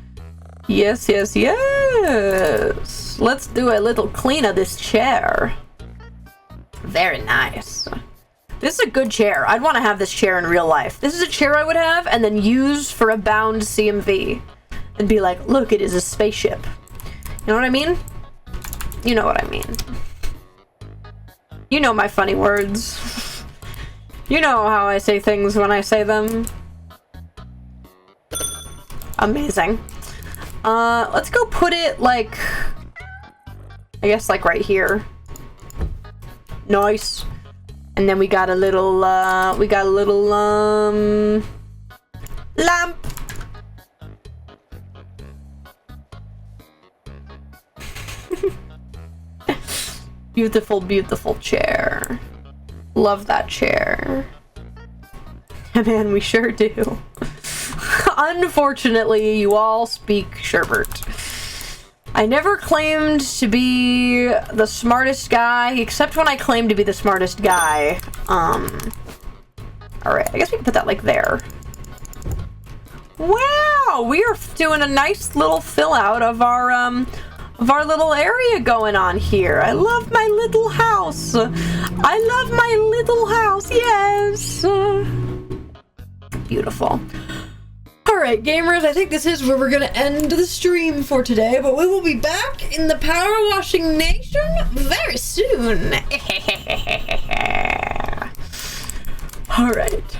Yes, yes, yes. Let's do a little clean of this chair. Very nice. This is a good chair. I'd want to have this chair in real life. This is a chair I would have and then use for a bound CMV. And be like, look, it is a spaceship. You know what I mean? You know what I mean. You know my funny words. You know how I say things when I say them. Amazing. Let's go put it, like... I guess, like, right here. Nice. And then we got a little, lamp. Beautiful, beautiful chair. Love that chair. Man, we sure do. Unfortunately, you all speak Sherbert. I never claimed to be the smartest guy, except when I claimed to be the smartest guy. Alright, I guess we can put that, like, there. Wow! We are doing a nice little fill out of our little area going on here. I love my little house. I love my little house, yes. Beautiful. Alright, gamers, I think this is where we're gonna end the stream for today, but we will be back in the power washing nation very soon. Alright.